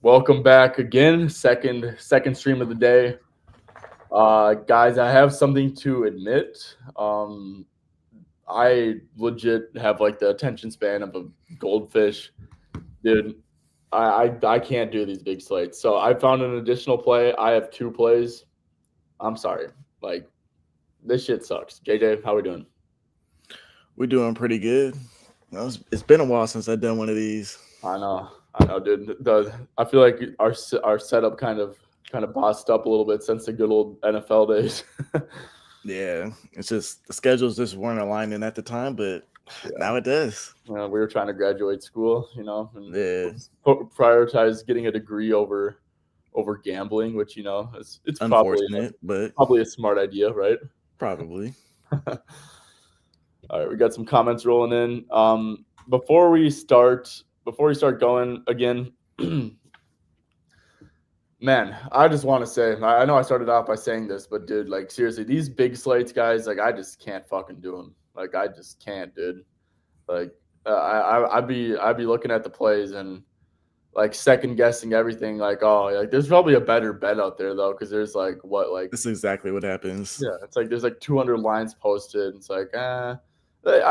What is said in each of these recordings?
Welcome back again. Second stream of the day. Guys, I have something to admit. I legit have like the attention span of a goldfish. Dude, I can't do these big slates. So I found an additional play. I have 2 plays. I'm sorry. Like, this shit sucks. JJ, how we doing? We're doing pretty good. It's been a while since I've done one of these. I know, dude. I feel like our setup kind of bossed up a little bit since the good old NFL days. Yeah, it's just the schedules just weren't aligning at the time, but now it does. We were trying to graduate school, and prioritize getting a degree over gambling, which it's unfortunate, but probably a smart idea, right? Probably. All right, we got some comments rolling in. Before we start going again, man, I just want to say, I know I started off by saying this, but dude, like seriously, these big slates, guys, like I just can't fucking do them. Like I just can't, dude. Like I'd be looking at the plays and like second guessing everything. Like, oh, like there's probably a better bet out there though, because there's like this is exactly what happens. Yeah, it's like there's like 200 lines posted. It's like, I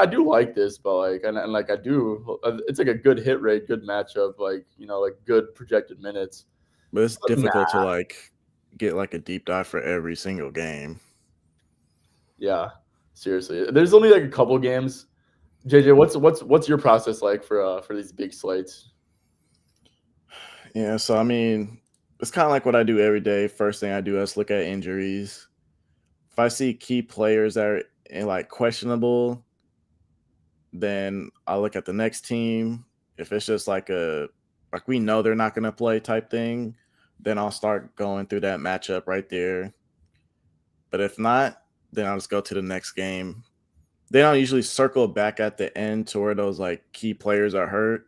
do like this, but like, and like I do, it's like a good hit rate, good matchup, like like good projected minutes. But it's difficult to like get like a deep dive for every single game. Yeah, seriously. There's only like a couple games. JJ, what's your process like for these big slates? Yeah, so I mean, it's kind of like what I do every day. First thing I do is look at injuries. If I see key players that are like questionable, then I'll look at the next team. If it's just like we know they're not going to play type thing, then I'll start going through that matchup right there. But if not, then I'll just go to the next game. Then I'll usually circle back at the end to where those like key players are hurt,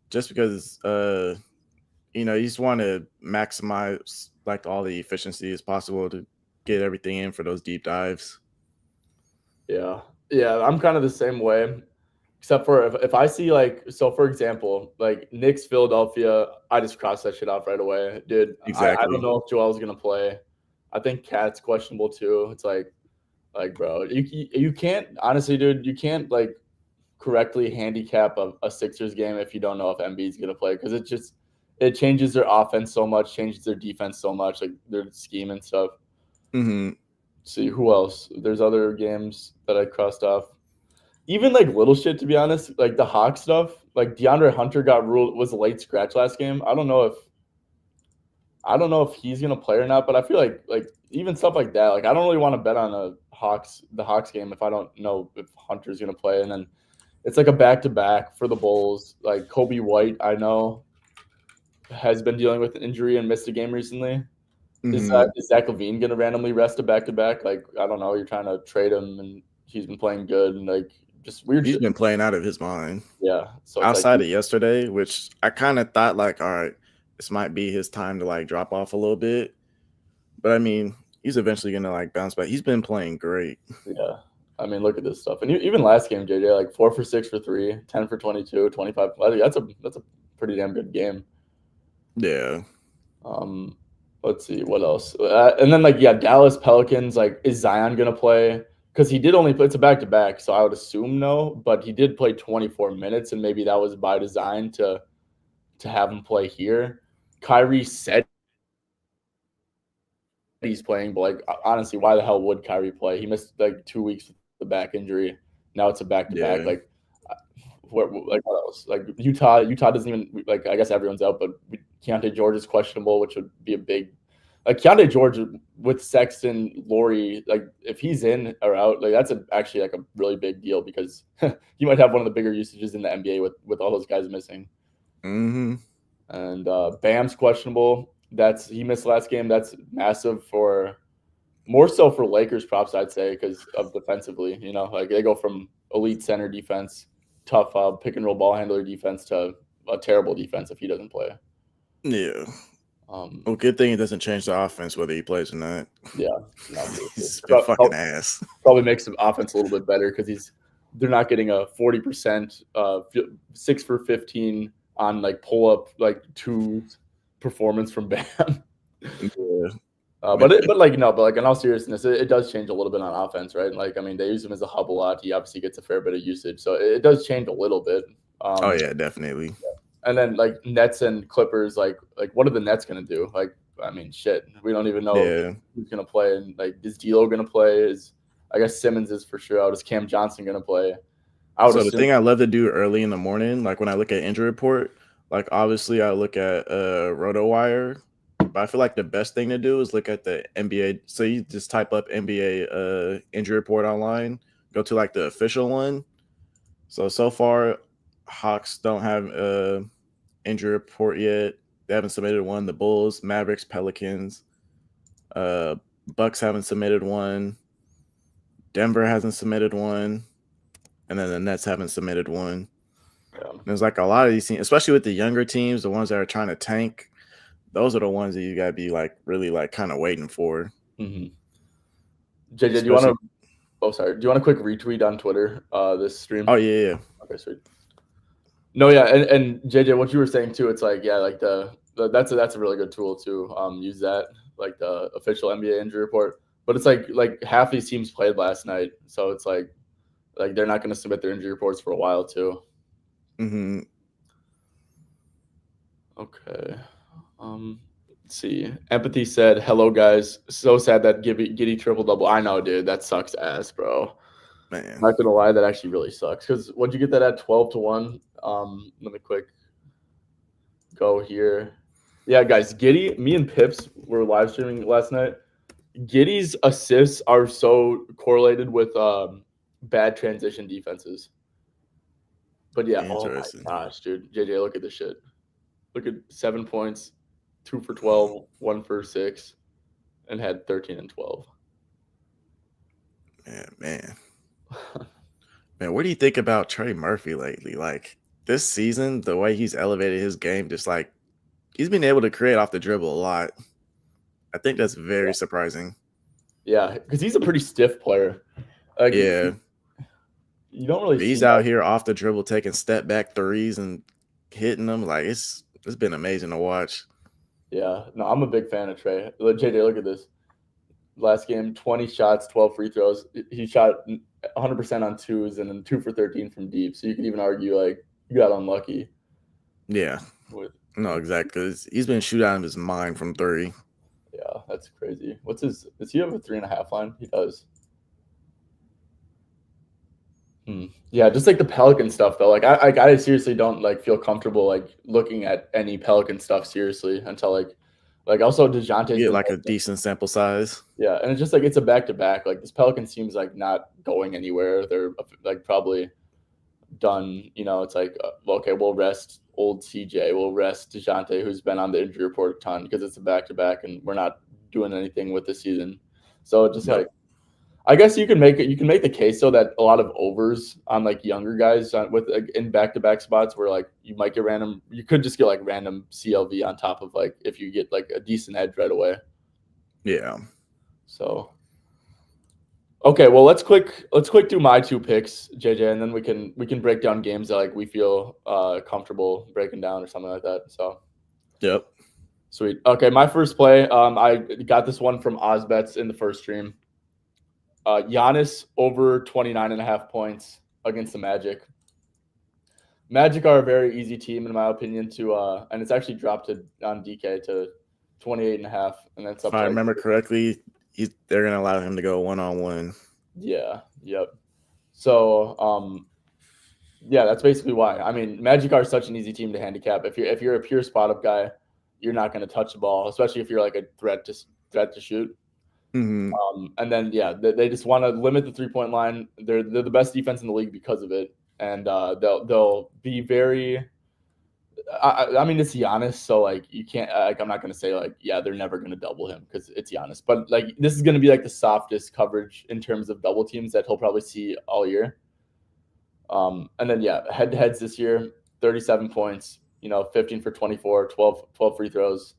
just because you just want to maximize like all the efficiency as possible to get everything in for those deep dives. Yeah, I'm kind of the same way. Except for if I see like, so for example, like Knicks Philadelphia, I just cross that shit off right away, dude. Exactly. I don't know if Joel's gonna play. I think Cat's questionable too. It's like bro, you can't honestly, dude. You can't like correctly handicap a Sixers game if you don't know if Embiid's gonna play, because it changes their offense so much, changes their defense so much, like their scheme and stuff. Mm-hmm. See who else? There's other games that I crossed off. Even like little shit, to be honest, like the Hawk stuff, like DeAndre Hunter was a late scratch last game. I don't know if he's gonna play or not, but I feel like even stuff like that, like I don't really want to bet on the Hawks game if I don't know if Hunter's gonna play. And then it's like a back-to-back for the Bulls. Like Kobe White, I know, has been dealing with an injury and missed a game recently. Mm-hmm. Is Zach LaVine gonna randomly rest a back-to-back? Like I don't know. You're trying to trade him, and he's been playing good, and like just weird. He's been playing out of his mind. Yeah. So outside of yesterday, which I kind of thought like, all right, this might be his time to like drop off a little bit. But I mean, he's eventually gonna like bounce back. He's been playing great. Yeah. I mean, look at this stuff. And even last game, JJ, like 4 for 6 for 3, 10 for 22, 25. That's a pretty damn good game. Yeah. Let's see what else. And then Dallas Pelicans, like, is Zion gonna play? Because he did only play, it's a back-to-back, so I would assume no, but he did play 24 minutes, and maybe that was by design to have him play here. Kyrie said he's playing, but like honestly, why the hell would Kyrie play? He missed like 2 weeks with the back injury. Now it's a back-to-back. Yeah. Like, what else? Like Utah doesn't even, like, I guess everyone's out, but Keontae George is questionable, which would be a big. Like Keontae George with Sexton, Laurie, like if he's in or out, like that's actually like a really big deal, because he might have one of the bigger usages in the NBA with all those guys missing. Mm-hmm. And Bam's questionable. He missed last game. That's massive more so for Lakers props, I'd say, because of defensively. Like they go from elite center defense, tough pick and roll ball handler defense to a terrible defense if he doesn't play. Yeah. Well, good thing it doesn't change the offense whether he plays or not. Yeah, no, He's been fucking ass. Probably makes the offense a little bit better because they're not getting a 40%, 6 for 15 on like pull up like twos performance from Bam. Yeah. But in all seriousness, it does change a little bit on offense, right? Like, I mean, they use him as a hub a lot. He obviously gets a fair bit of usage, so it does change a little bit. Oh yeah, definitely. And then like Nets and Clippers, like what are the Nets gonna do? Like, I mean, shit, we don't even know who's gonna play. And like, is D'Lo gonna play? I guess Simmons is for sure out. Is Cam Johnson gonna play? So the thing I love to do early in the morning, like when I look at injury report, like obviously I look at RotoWire, but I feel like the best thing to do is look at the NBA. So you just type up NBA injury report online, go to like the official one. So far, Hawks don't have injury report yet. They haven't submitted one. The Bulls, Mavericks, Pelicans, Bucks haven't submitted one. Denver hasn't submitted one. And then the Nets haven't submitted one. Yeah. There's like a lot of these teams, especially with the younger teams, the ones that are trying to tank. Those are the ones that you got to be like really like kind of waiting for. Mm-hmm. JJ, do you want to? Oh, sorry. Do you want a quick retweet on Twitter? This stream. Oh yeah. Okay, sweet. No, yeah, and JJ, what you were saying too, it's like like that's a really good tool to use that, like the official NBA injury report. But it's like half these teams played last night, so it's like they're not going to submit their injury reports for a while too. Mm-hmm. Okay. Let's see. Empathy said, "Hello guys. So sad that Giddy triple double. I know, dude. That sucks ass, bro. Man. I'm not gonna lie, that actually really sucks. Because what'd you get that at 12-1? Let me quick go here. Yeah, guys, Giddy. Me and Pips were live streaming last night. Giddy's assists are so correlated with bad transition defenses. But yeah, oh my gosh, dude. JJ, look at this shit. Look at 7 points, 2 for 12, 1 for 6, and had 13 and 12. Man, what do you think about Trey Murphy lately? Like this season, the way he's elevated his game, just like he's been able to create off the dribble a lot. I think that's very surprising. Yeah, because he's a pretty stiff player. You don't really. He's out here off the dribble taking step back threes and hitting them. Like it's been amazing to watch. Yeah, no, I'm a big fan of Trey. JJ, look at this. Last game, 20 shots, 12 free throws. He shot 100% on twos and then 2 for 13 from deep. So you could even argue like you got unlucky. Yeah. No, exactly. Because he's been shooting out of his mind from 3. Yeah, that's crazy. Does he have a 3.5 line? He does. Yeah, just like the Pelican stuff though. Like I seriously don't like feel comfortable like looking at any Pelican stuff seriously until like also DeJounte's get like a decent sample size. Yeah, and it's just like it's a back-to-back. Like this Pelican seems like not going anywhere. They're like probably done. You know, it's like okay, we'll rest old CJ, we'll rest DeJounte, who's been on the injury report a ton because it's a back-to-back, and we're not doing anything with the season. So just like I guess you can make the case though that a lot of overs on like younger guys with in back-to-back spots where like you might get you could just get like random CLV on top of like if you get like a decent edge right away. Yeah. So okay, well let's quick do my 2 picks, JJ, and then we can break down games that like we feel comfortable breaking down or something like that. So yep. Sweet. Okay, my first play, I got this one from Ozbets in the first stream. Giannis over 29.5 points against the Magic. Magic are a very easy team in my opinion to and it's actually dropped on DK to 28.5, and that's up. If I remember correctly, they're gonna allow him to go 1-on-1. Yeah. Yep. So yeah, that's basically why. I mean, Magic are such an easy team to handicap. If you're a pure spot up guy, you're not going to touch the ball, especially if you're like a threat to shoot. Mm-hmm. And then they just want to limit the 3-point line. They're the best defense in the league because of it, and they'll be very. I mean, it's Giannis, so like you can't. I'm not going to say like they're never going to double him because it's Giannis, but like this is going to be like the softest coverage in terms of double teams that he'll probably see all year. And then head-to-heads this year, 37 points. 15 for 24, 12 free throws,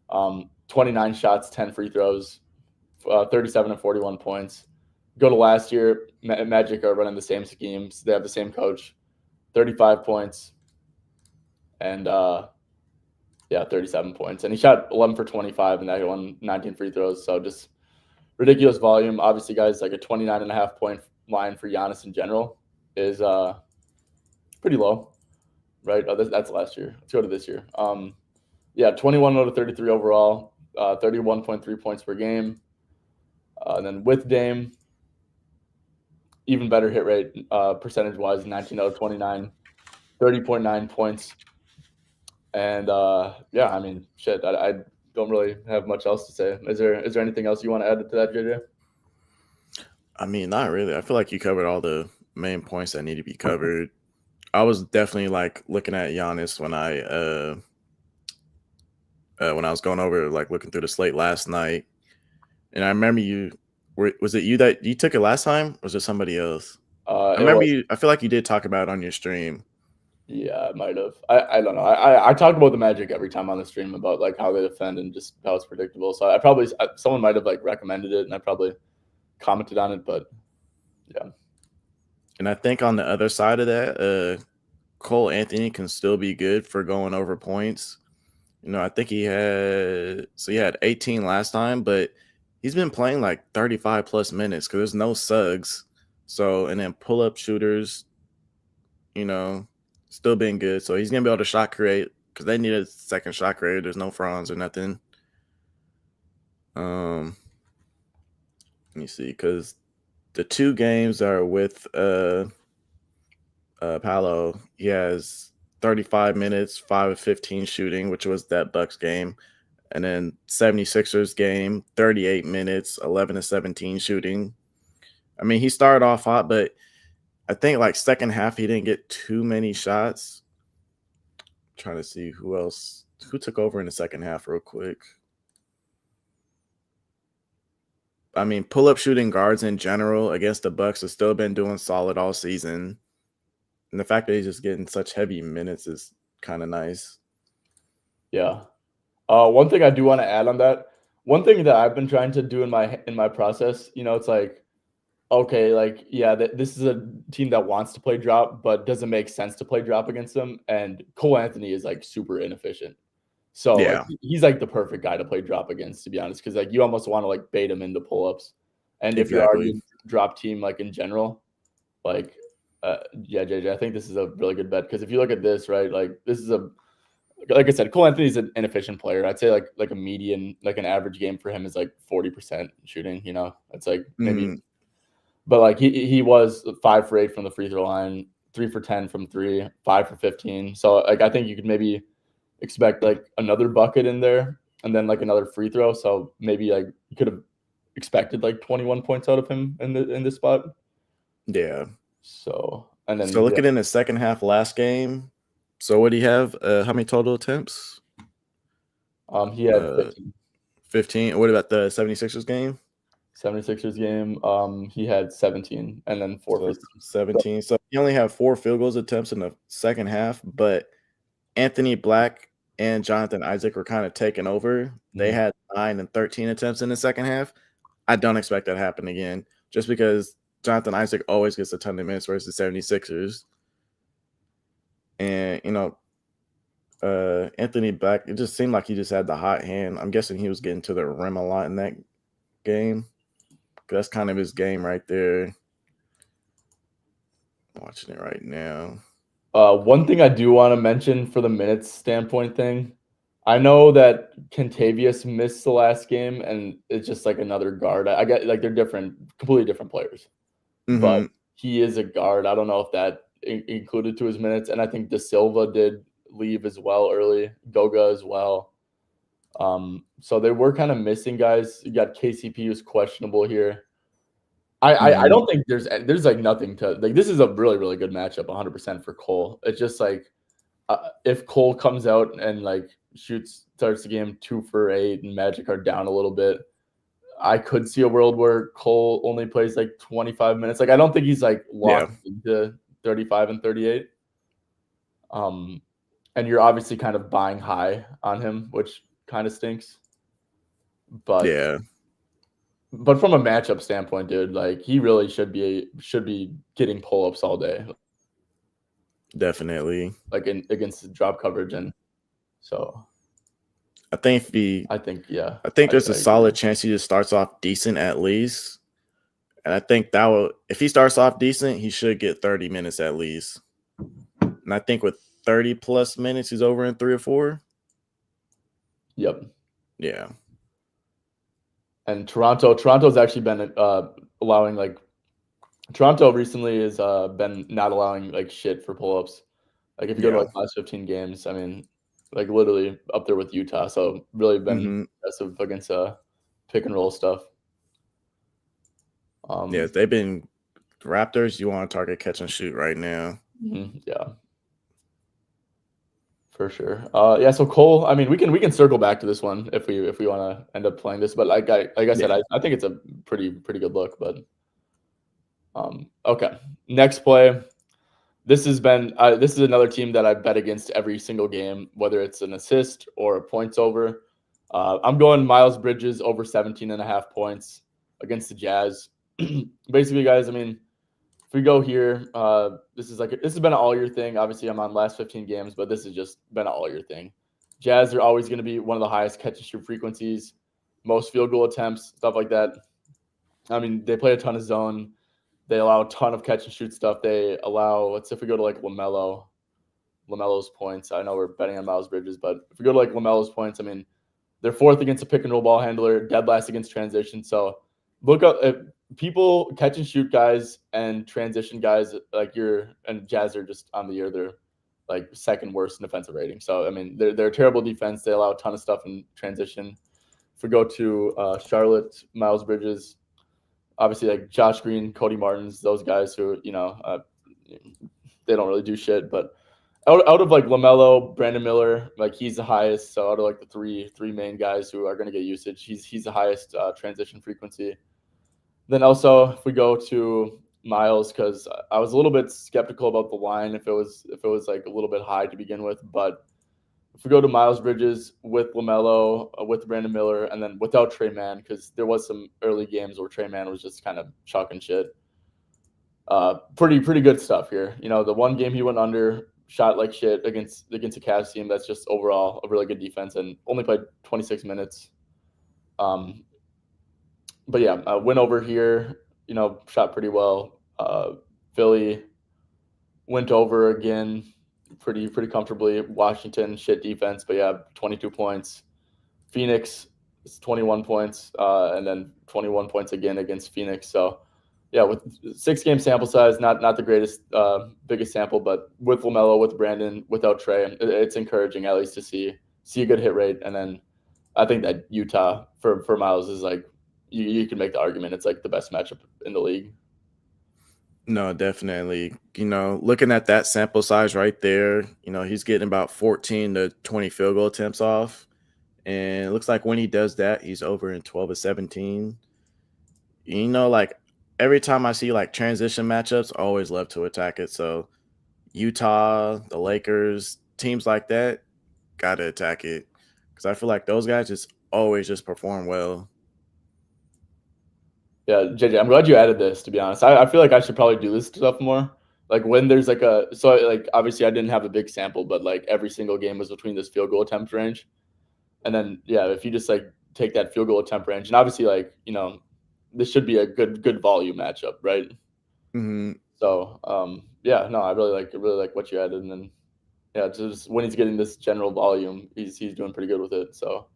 29 shots, 10 free throws, 37 and 41 points. Go to last year, Magic are running the same schemes. They have the same coach, 35 points, and 37 points. And he shot 11 for 25, and that won 19 free throws. So just ridiculous volume. Obviously, guys, like a 29.5 point line for Giannis in general is pretty low, right? Oh, that's last year. Let's go to this year. 21 out of 33 overall, 31.3 points per game. And then with Dame, even better hit rate percentage-wise, 19 out of 29, 30.9 points. And I mean, shit, I don't really have much else to say. Is there anything else you want to add to that, JJ? I mean, not really. I feel like you covered all the main points that need to be covered. I was definitely like looking at Giannis when I was going over like looking through the slate last night, and I remember was it you that you took it last time, or was it somebody else? I remember you. I feel like you did talk about it on your stream. Yeah, I might have. I don't know. I talk about the Magic every time on the stream about like how they defend and just how it's predictable. So someone might have like recommended it, and I probably commented on it, but yeah. And I think on the other side of that, Cole Anthony can still be good for going over points. I think he had 18 last time, but he's been playing like 35 plus minutes because there's no Suggs. So, and then pull up shooters, still being good. So he's going to be able to shot create because they need a second shot creator. There's no Franz or nothing. Let me see, because the 2 games are with Paolo. He has 35 minutes, 5 of 15 shooting, which was that Bucks game. And then 76ers game, 38 minutes, 11 to 17 shooting. I mean, he started off hot, but I think like second half, he didn't get too many shots. I'm trying to see who took over in the second half real quick. I mean, pull-up shooting guards in general against the Bucks have still been doing solid all season. And the fact that he's just getting such heavy minutes is kind of nice. Yeah. One thing I do want to add on that, one thing that I've been trying to do in my process, it's like, okay, like, yeah, this is a team that wants to play drop, but doesn't make sense to play drop against them. And Cole Anthony is like super inefficient. So like he's like the perfect guy to play drop against, to be honest, because like you almost want to like bait him into pull-ups. And if you're already a drop team, like in general, like JJ, I think this is a really good bet because if you look at this, right, like this is like I said, Cole Anthony's an inefficient player. I'd say like a median, like an average game for him is like 40% shooting. It's like maybe, but like he was 5 for 8 from the free throw line, 3 for 10 from 3, 5 for 15. So like I think you could maybe expect like another bucket in there and then like another free throw. So maybe like you could have expected like 21 points out of him in this spot. Yeah. So and then looking in the second half last game. So what do you have? How many total attempts? He had 15. 15. What about the 76ers game? 76ers game, he had 17 and then 4 for 17. So he only had 4 field goals attempts in the second half, but Anthony Black and Jonathan Isaac were kind of taking over. They had 9 and 13 attempts in the second half. I don't expect that to happen again, just because Jonathan Isaac always gets a ton of minutes versus the 76ers. And, Anthony Black, it just seemed like he just had the hot hand. I'm guessing he was getting to the rim a lot in that game. That's kind of his game right there. I'm watching it right now. One thing I do want to mention for the minutes standpoint thing, I know that Kentavious missed the last game, and it's just like another guard. I get like they're different, completely different players, but he is a guard. I don't know if that included to his minutes, and I think De Silva did leave as well early, Goga as well. So they were kind of missing guys. You got KCP who's questionable here. I don't think there's like nothing to like. This is a really, really good matchup, 100% for Cole. It's just like if Cole comes out and like starts the game 2 for 8 and Magic are down a little bit, I could see a world where Cole only plays like 25 minutes. Like I don't think he's like locked into 35 and 38. And you're obviously kind of buying high on him, which kind of stinks. But Yeah, from a matchup standpoint, dude, like he really should be getting pull-ups all day, definitely. like against the drop coverage. And so I think if he, I think, yeah, I think there's I a agree. solid chance he just starts off decent at least. And I think that will, if he starts off decent, he should get 30 minutes at least. And I think with 30 plus minutes, he's over in 3 or 4. Yep. Yeah. And Toronto's actually been allowing, like, Toronto recently has been not allowing like shit for pull-ups. Like if you go to Yeah. like last 15 games, I mean, like literally up there with Utah. So really been Mm-hmm. aggressive against pick and roll stuff. Yeah, they've been Raptors. You want to target catch and shoot right now. Yeah, for sure. Yeah. So Cole, I mean, we can circle back to this one if we want to end up playing this. But like I said, Yeah. I think it's a pretty good look. But okay, next play. This has been this is another team that I bet against every single game, whether it's an assist or a points over. I'm going Miles Bridges over 17.5 points against the Jazz. Basically, guys, I mean, if we go here, this has been an all year thing. Obviously, I'm on last 15 games, but this has just been an all year thing. Jazz are always going to be one of the highest catch and shoot frequencies, most field goal attempts, stuff like that. I mean, they play a ton of zone. They allow a ton of catch and shoot stuff. They allow, let's say if we go to like LaMelo's points. I know we're betting on Miles Bridges, but if we go to like LaMelo's points, I mean, they're fourth against a pick and roll ball handler, dead last against transition. So look up if people catch and shoot guys and transition guys like and Jazz are just on the year. They're like second worst in defensive rating. So I mean, they're a terrible defense. They allow a ton of stuff in transition. If we go to Charlotte, Miles Bridges, obviously like Josh Green, Cody Martins, those guys who they don't really do shit. But out of like LaMelo, Brandon Miller, like he's the highest. So out of like the three main guys who are going to get usage, he's the highest transition frequency. Then also if we go to Miles, because I was a little bit skeptical about the line if it was like a little bit high to begin with, but if we go to Miles Bridges with LaMelo, with Brandon Miller, and then without Trey Mann, because there was some early games where Trey Mann was just kind of chucking shit. Pretty good stuff here. You know, the one game he went under, shot like shit against a Cavs team that's just overall a really good defense and only played 26 minutes. But yeah, win over here. You know, shot pretty well. Philly went over again pretty comfortably. Washington, shit defense, but yeah, 22 points. Phoenix is 21 points, and then 21 points again against Phoenix. So yeah, with 6-game sample size, not the greatest, biggest sample, but with LaMelo, with Brandon, without Trey, it's encouraging at least to see a good hit rate. And then I think that Utah for Miles is like you can make the argument it's like the best matchup in the league. No, definitely. You know, looking at that sample size right there, you know, he's getting about 14 to 20 field goal attempts off. And it looks like when he does that, he's over in 12 or 17. You know, like every time I see like transition matchups, I always love to attack it. So Utah, the Lakers, teams like that, gotta attack it. Because I feel like those guys just always just perform well. Yeah, JJ, I'm glad you added this. To be honest, I feel like I should probably do this stuff more. Like when there's like like obviously I didn't have a big sample, but like every single game was between this field goal attempt range. And then yeah, if you just like take that field goal attempt range, and obviously like this should be a good volume matchup, right? Mm-hmm. So yeah, no, I really like what you added, and then yeah, just when he's getting this general volume, he's doing pretty good with it. So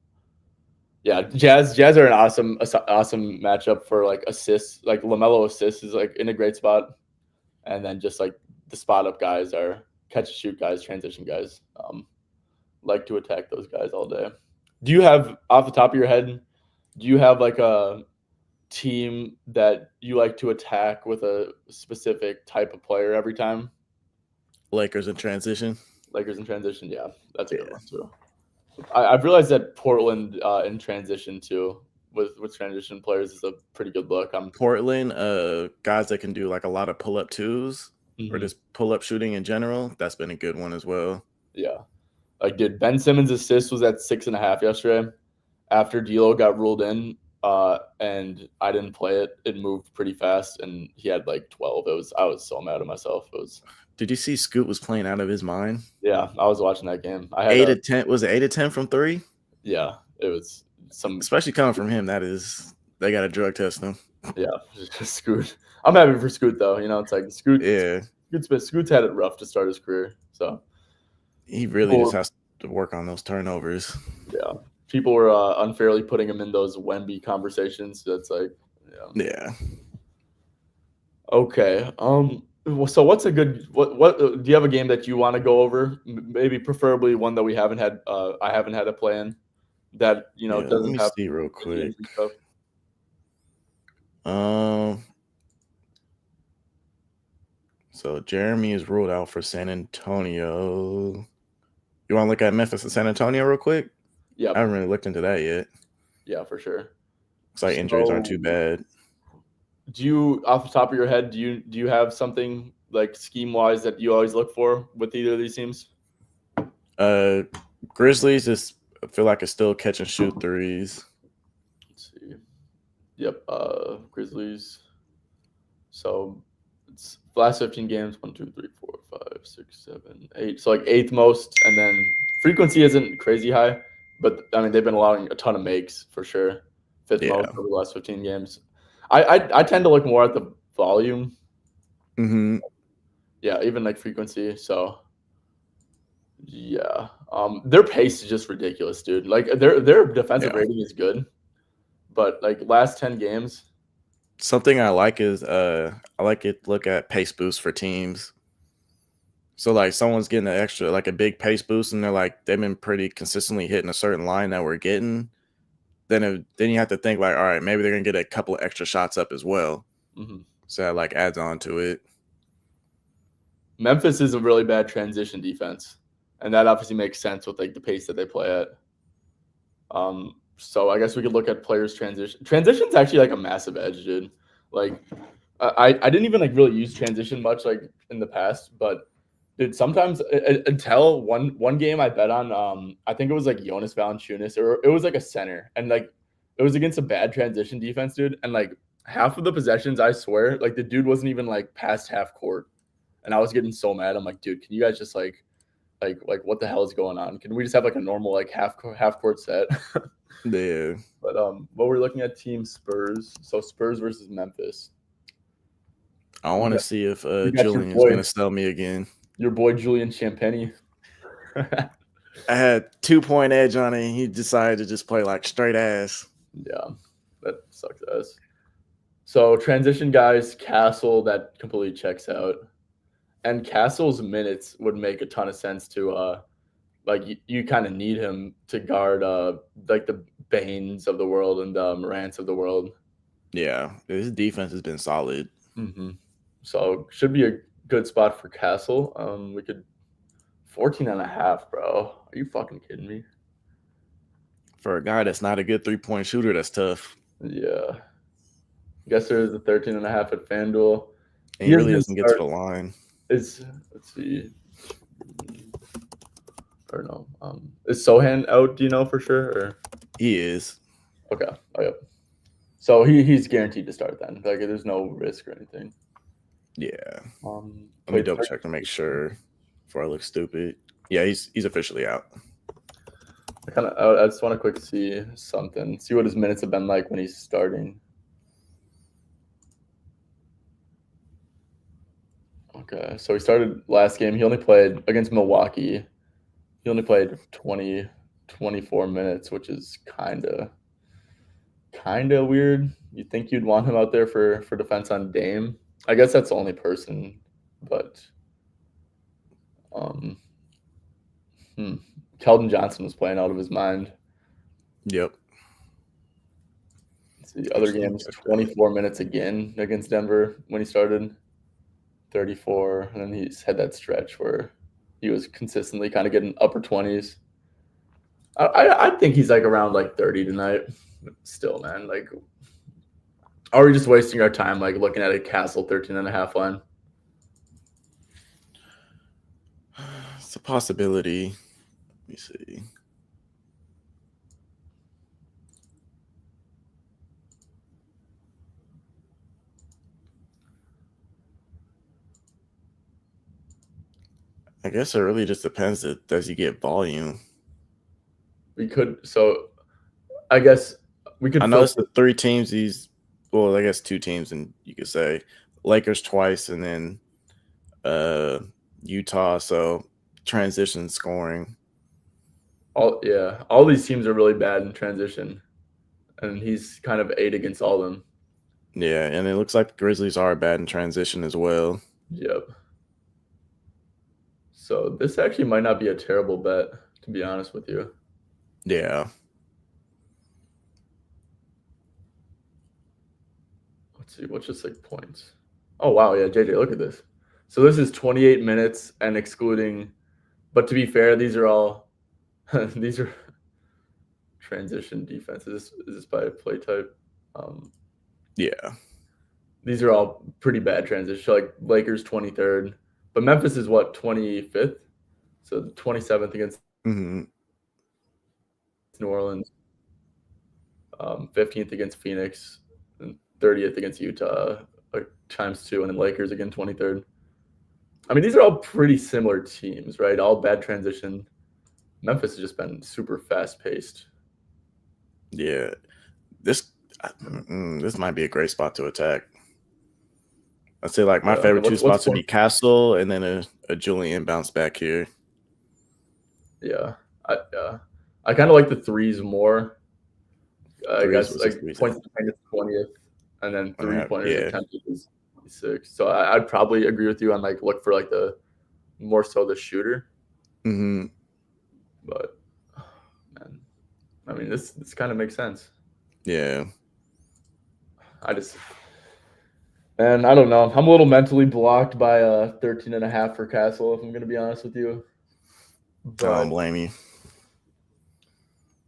yeah, Jazz are an awesome matchup for like assists. Like LaMelo assists is like in a great spot, and then just like the spot up guys are catch and shoot guys, transition guys. Like to attack those guys all day. Do you have off the top of your head? Do you have like a team that you like to attack with a specific type of player every time? Lakers in transition. Lakers in transition, yeah, that's a good Yeah. one too. I've realized that Portland in transition too, with transition players is a pretty good look. Portland, guys that can do like a lot of pull up twos. or just pull-up shooting in general, that's been a good one as well. Yeah. Like, dude, Ben Simmons' assist was at 6.5 yesterday. After D'Lo got ruled in, and I didn't play it, it moved pretty fast, and he had like 12. I was so mad at myself. Did you see Scoot was playing out of his mind? Yeah, I was watching that game. I had 8 to 10. Was it 8 to 10 from 3? Yeah, it was some. Especially coming from him, they got to drug test him. Yeah, Scoot. I'm happy for Scoot though. It's like Scoot. Yeah, Scoot's had it rough to start his career, so he really just has to work on those turnovers. Yeah, people were unfairly putting him in those Wemby conversations. That's like, yeah. Okay. So what's a good what do you have a game that you want to go over? Maybe preferably one that we haven't had. I haven't had a play in that doesn't let me have see real quick. So Jeremy is ruled out for San Antonio. You want to look at Memphis and San Antonio real quick? Yeah, I haven't really looked into that yet. Yeah, for sure. Looks like injuries aren't too bad. Do you, off the top of your head, do you have something like scheme wise that you always look for with either of these teams? Grizzlies just feel like it's still catch and shoot threes. Let's see. Yep. Grizzlies. So it's last 15 games, 1, 2, 3, 4, 5, 6, 7, 8. So like 8th most, and then frequency isn't crazy high, but I mean they've been allowing a ton of makes for sure. 5th most over the last 15 games. I tend to look more at the volume. Mm-hmm. Yeah, even like frequency. So yeah, their pace is just ridiculous, dude. Like their defensive rating is good, but like last 10 games. Something I like is I like it. Look at pace boost for teams. So like someone's getting an extra, like a big pace boost, and they've been pretty consistently hitting a certain line that we're getting. Then you have to think like, all right, maybe they're gonna get a couple of extra shots up as well. Mm-hmm. So that like adds on to it. Memphis is a really bad transition defense, and that obviously makes sense with like the pace that they play at. So I guess we could look at players' transition. Transition's actually like a massive edge, dude. Like I didn't even like really use transition much like in the past, but dude, sometimes until one game I bet on, I think it was like Jonas Valanciunas, or it was like a center, and like it was against a bad transition defense, dude, and like half of the possessions, I swear, like the dude wasn't even like past half court, and I was getting so mad. I'm like, dude, can you guys just like what the hell is going on? Can we just have like a normal like half court set? Yeah. But what we're looking at, team Spurs. So Spurs versus Memphis. I want to see if Julian is going to sell me again. Your boy Julian Champagny. I had 2-point edge on it. And he decided to just play like straight ass. Yeah, that sucks ass. So transition guys, Castle, that completely checks out. And Castle's minutes would make a ton of sense to like you kind of need him to guard like the Baines of the world and the Morants of the world. Yeah, his defense has been solid. Mm-hmm. So should be a good spot for Castle. We could 14.5, bro. Are you fucking kidding me? For a guy that's not a good 3-point shooter, that's tough. Yeah. I guess there's a 13.5 at FanDuel. And he really doesn't get to the line. Let's see. Or no. Is Sohan out, do you know for sure? Or he is. Okay. Oh, yep. So he's guaranteed to start then. Like there's no risk or anything. Yeah. Let me double check to make sure before I look stupid. Yeah, he's officially out. I just want to quick see something. See what his minutes have been like when he's starting. Okay, so he started last game. He only played against Milwaukee. He only played 24 minutes, which is kind of weird. You'd think you'd want him out there for defense on Dame. I guess that's the only person, but Keldon Johnson was playing out of his mind. Yep. Let's see, other games, 24 minutes again against Denver when he started, 34, and then he's had that stretch where he was consistently kind of getting upper 20s. I think he's like around like 30 tonight. Still, man, like, are we just wasting our time like looking at a Castle 13.5 line? It's a possibility. Let me see. I guess it really just depends. Does he get volume? We could. So I guess we could I know filter. it's the 3 teams. I guess 2 teams, and you could say Lakers twice, and then Utah. So transition scoring. All these teams are really bad in transition, and he's kind of 8 against all of them. Yeah, and it looks like the Grizzlies are bad in transition as well. Yep. So this actually might not be a terrible bet, to be honest with you. Yeah. Let's see, what's just like points? Oh wow, yeah, JJ, look at this. So this is 28 minutes and excluding, but to be fair, these are all these are transition defense. Is this by play type? Yeah. These are all pretty bad transition. So like Lakers 23rd, but Memphis is what 25th, so 27th against Mm-hmm. New Orleans, 15th against Phoenix, and 30th against Utah, like times 2, and then Lakers again 23rd. I mean, these are all pretty similar teams, right? All bad transition. Memphis has just been super fast paced. Yeah. This might be a great spot to attack. I'd say like my favorite 2 spots would be Castle and then a Julian bounce back here. Yeah, I kind of like the threes more. I guess like points to paint is 20th, and then 3-pointers attempted is 26. So I'd probably agree with you on like look for like the more so the shooter. Mm-hmm. But man, I mean this kind of makes sense. Yeah. And I don't know. I'm a little mentally blocked by 13.5 for Castle, if I'm going to be honest with you. But I don't blame you.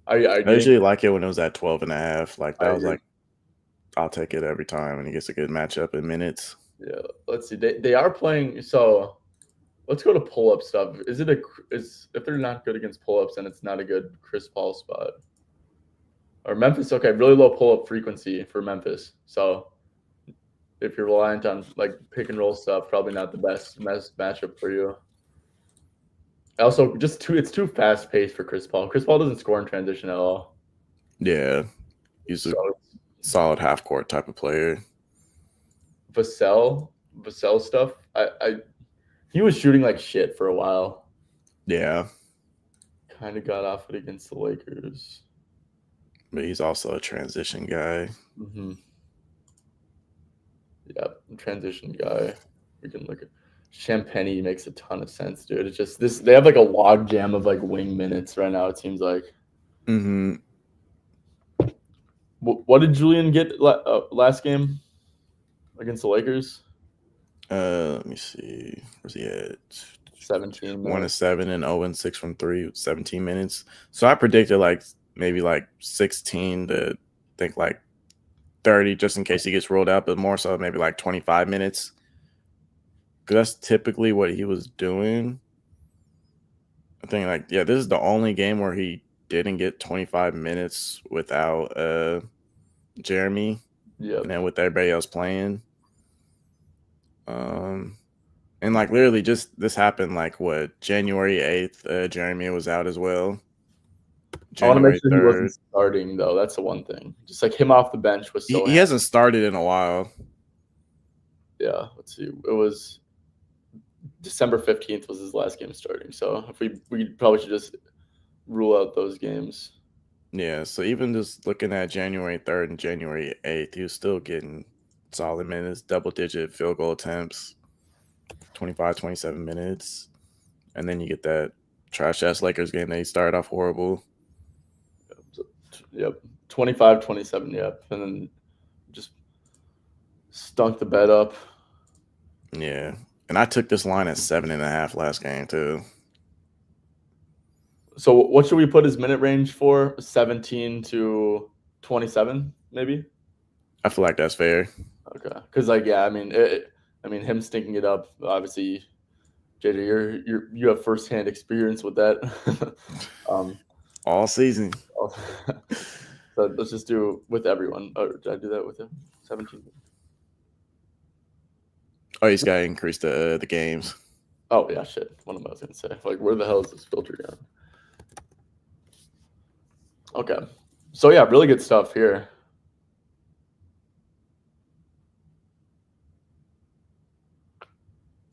I usually like it when it was at 12.5. Like that was like, I'll take it every time when he gets a good matchup in minutes. Yeah, let's see. They are playing. So let's go to pull up stuff. If they're not good against pull ups, then it's not a good Chris Paul spot. Or Memphis, okay, really low pull up frequency for Memphis. So if you're reliant on like pick and roll stuff, probably not the best matchup for you. Also, it's too fast paced for Chris Paul. Chris Paul doesn't score in transition at all. Yeah, he's a solid half court type of player. Vassell stuff. He was shooting like shit for a while. Yeah, kind of got off it against the Lakers. But he's also a transition guy. Mm-hmm. Yeah, transition guy. We can look at Champagny makes a ton of sense, dude. It's just they have like a log jam of like wing minutes right now, it seems like. Mm-hmm. What did Julian get last game against the Lakers? Let me see. Where's he at? 17 minutes. 1-7 and 0-6 from 3, 17 minutes. So I predicted like maybe like 16 to think like 30 just in case he gets rolled out, but more so maybe like 25 minutes. Because that's typically what he was doing. I think like, yeah, this is the only game where he didn't get 25 minutes without Jeremy. Yeah. And then with everybody else playing. And like literally just this happened like what, January 8th, Jeremy was out as well. I want to make sure he wasn't starting though. That's the one thing. Just like him off the bench was so. He hasn't started in a while. Yeah, let's see. It was December 15th was his last game starting. So if we probably should just rule out those games. Yeah, so even just looking at January 3rd and January 8th, he was still getting solid minutes, double-digit field goal attempts, 25, 27 minutes. And then you get that trash-ass Lakers game that he started off horrible. Yep, 25, 27, yep. And then just stunk the bed up. Yeah, and I took this line at 7.5 last game too. So what should we put his minute range for? 17 to 27, maybe? I feel like that's fair. Okay, because like yeah, I mean him stinking it up obviously JJ, you have firsthand experience with that. All season. So let's just do with everyone. Or did I do that with him? 17. Oh, he's got to increase the games. Oh yeah, shit. What am I gonna say? Like, where the hell is this filter gone? Okay, so yeah, really good stuff here.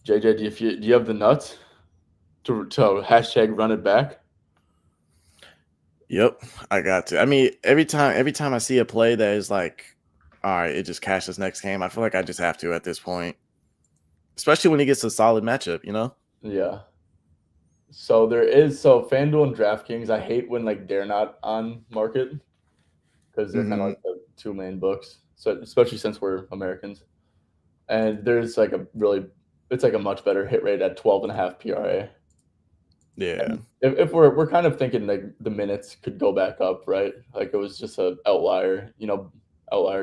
JJ, do you have the nuts to hashtag run it back? Yep, I got to. I mean, every time I see a play that is like, all right, it just cashes next game, I feel like I just have to at this point. Especially when he gets a solid matchup, you know? Yeah. So FanDuel and DraftKings. I hate when like they're not on market because they're kind of Mm-hmm. like the two main books. So especially since we're Americans, and there's like it's like a much better hit rate at 12.5 PRA. Yeah. If we're kind of thinking like the minutes could go back up, right? Like it was just a outlier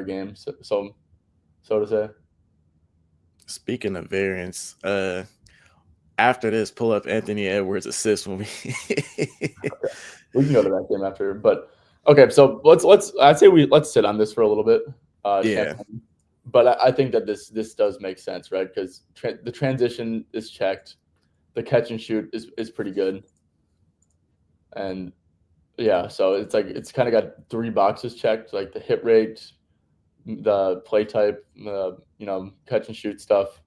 game, so to say. Speaking of variance, after this, pull up Anthony Edwards assist when we. We can go to that game after, but okay. So I'd say let's sit on this for a little bit. Yeah. But I think that this does make sense, right? Because the transition is checked, the catch and shoot is pretty good, and yeah, so it's like it's kind of got three boxes checked, like the hit rate, the play type, catch and shoot stuff,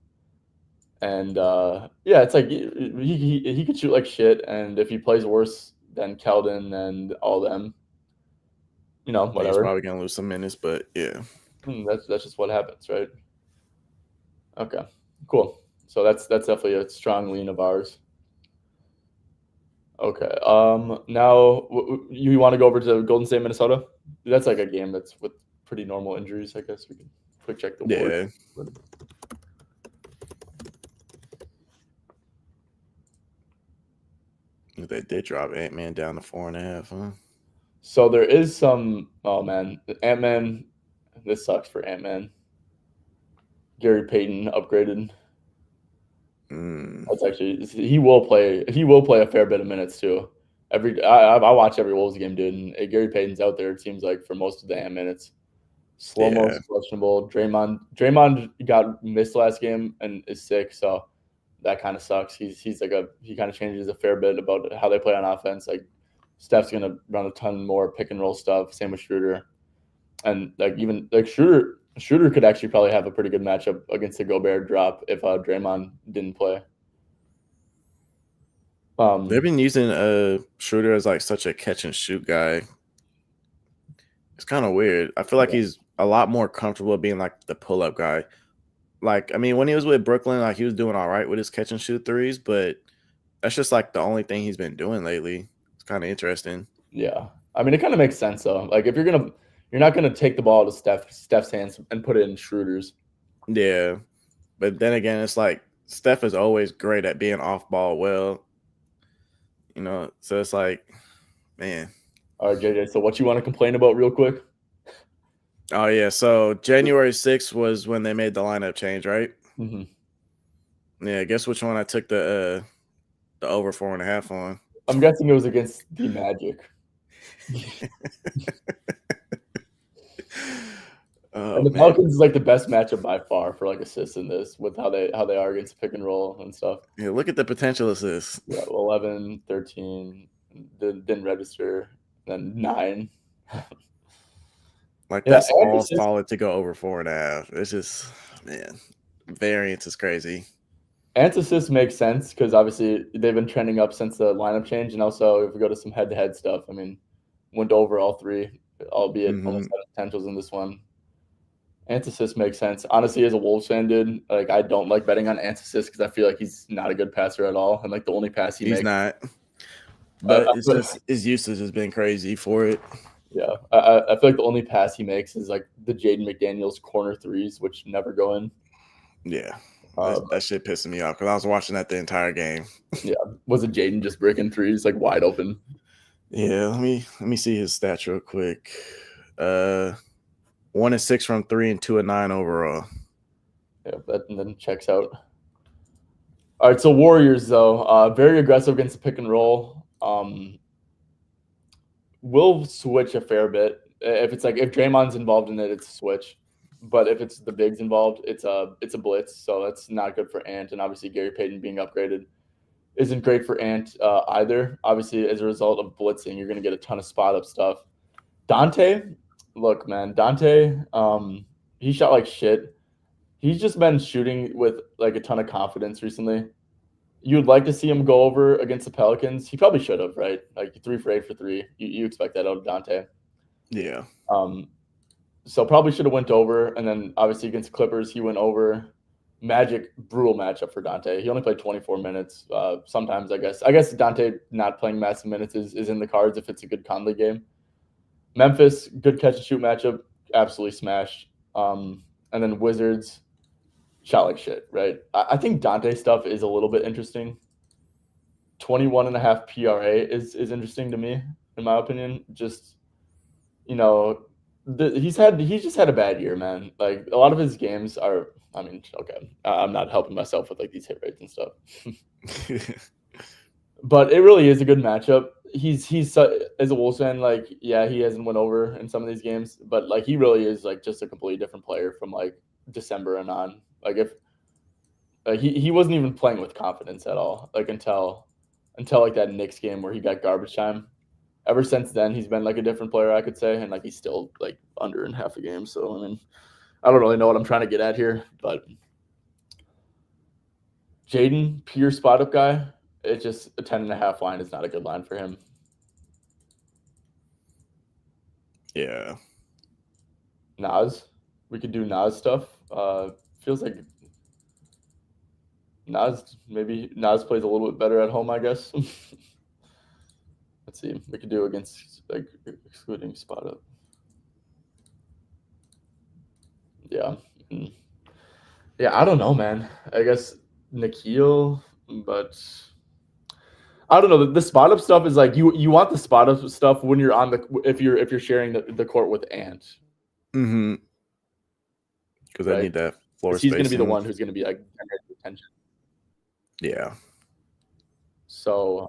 and yeah, it's like he could shoot like shit, and if he plays worse than Keldon and all them, He's whatever. probably gonna lose some minutes, but yeah. That's just what happens, right? Okay, cool. So that's definitely a strong lean of ours. Okay. Now you want to go over to Golden State, Minnesota? That's like a game that's with pretty normal injuries. I guess we can quick check the board. Yeah. They did drop Ant-Man down to 4.5, huh? So there is some. Oh man, Ant-Man. This sucks for Ant-Man. Gary Payton upgraded. Mm. That's actually he will play. He will play a fair bit of minutes too. I watch every Wolves game, dude. And Gary Payton's out there. It seems like for most of the minutes. Slow Yeah. mo's questionable. Draymond got missed last game and is sick, so that kind of sucks. He kind of changes a fair bit about how they play on offense. Like Steph's gonna run a ton more pick and roll stuff. Same with Schroeder, and like even like Schroeder could actually probably have a pretty good matchup against the Gobert drop if Draymond didn't play. They've been using Schroeder as like such a catch and shoot guy. It's kind of weird. I feel like he's a lot more comfortable being like the pull up guy. Like, I mean, when he was with Brooklyn, like he was doing all right with his catch and shoot threes, but that's just like the only thing he's been doing lately. It's kind of interesting. Yeah, I mean it kind of makes sense though. Like if you're not gonna take the ball out of Steph's hands and put it in Schroeder's. Yeah. But then again, it's like Steph is always great at being off ball well. So it's like, man. All right, JJ. So what you want to complain about real quick? Oh yeah. So January 6th was when they made the lineup change, right? Mm-hmm. Yeah. Guess which one I took the over 4.5 on. I'm guessing it was against the Magic. And the Falcons is like the best matchup by far for like assists in this with how they are against pick and roll and stuff. Yeah, look at the potential assists. Yeah, 11, 13, didn't register, then 9. Like that's all solid to go over 4.5. It's just, man, variance is crazy. Ant assists makes sense because obviously they've been trending up since the lineup change, and also if we go to some head-to-head stuff, I mean, went over all three, albeit almost had potentials in this one. Ant assist makes sense. Honestly, as a Wolves fan, dude, like I don't like betting on Ant assist because I feel like he's not a good passer at all, and like the only pass he's not. But it's just his usage has been crazy for it. Yeah, I feel like the only pass he makes is like the Jaden McDaniels corner threes, which never go in. Yeah, that shit pissing me off because I was watching that the entire game. Yeah, was it Jaden just breaking threes like wide open? Yeah, let me see his stats real quick. 1-6 from 3 and 2-9 overall. Yeah, that and then checks out. All right, so Warriors though, very aggressive against the pick and roll. Will switch a fair bit. If it's like if Draymond's involved in it, it's a switch. But if it's the bigs involved, it's a blitz. So that's not good for Ant. And obviously Gary Payton being upgraded isn't great for Ant either. Obviously, as a result of blitzing, you're going to get a ton of spot up stuff. Dante, look, man, Dante, he shot like shit. He's just been shooting with like a ton of confidence recently. You would like to see him go over against the Pelicans. He probably should have, right? Like 3 for 8 for three. You expect that out of Dante. Yeah. So probably should have went over, and then obviously against the Clippers he went over. Magic, brutal matchup for Dante. He only played 24 minutes. Sometimes I guess Dante not playing massive minutes is in the cards if it's a good Conley game. Memphis, good catch and shoot matchup, absolutely smashed. And then Wizards shot like shit, right? I think Dante stuff is a little bit interesting. 21.5 PRA is interesting to me, in my opinion. Just he's just had a bad year, man. Like a lot of his games are. I mean, okay, I'm not helping myself with like these hit rates and stuff, but it really is a good matchup. He's as a Wolves fan, like yeah, he hasn't went over in some of these games, but like he really is like just a completely different player from like December and on. Like if he wasn't even playing with confidence at all, like until like that Knicks game where he got garbage time. Ever since then, he's been like a different player, I could say, and like he's still like under in half a game. So I mean, I don't really know what I'm trying to get at here, but Jaden, pure spot up guy. It's just a 10.5 line is not a good line for him. Yeah. Nas, we could do Nas stuff. Feels like Nas plays a little bit better at home, I guess. Let's see. We could do against like excluding spot up. Yeah. Yeah, I don't know, man. I guess Nikhil, but I don't know. The spot up stuff is like you want the spot up stuff when you're on the if you're sharing the court with Ant. Mm-hmm. Because I need that floor spacing. He's going to be the one who's going to be like generating attention. Yeah. So,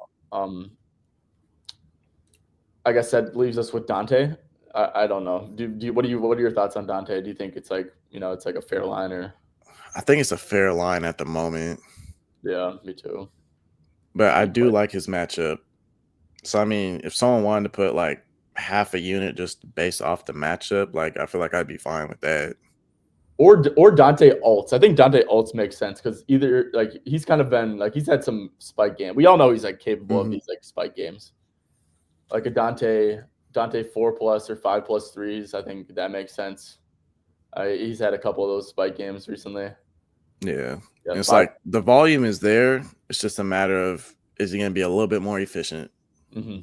like I said, leaves us with Dante. I don't know. What are your thoughts on Dante? Do you think it's like it's like a fair line or? I think it's a fair line at the moment. Yeah, me too. But I do like his matchup. So I mean, if someone wanted to put like half a unit just based off the matchup, like I feel like I'd be fine with that. Or Dante Alts. I think Dante Alts makes sense because either like he's kind of been like he's had some spike game. We all know he's like capable of these like spike games. Like a Dante 4+ or 5+ threes. I think that makes sense. He's had a couple of those spike games recently. Yeah. It's like the volume is there. It's just a matter of is he going to be a little bit more efficient? Mm-hmm.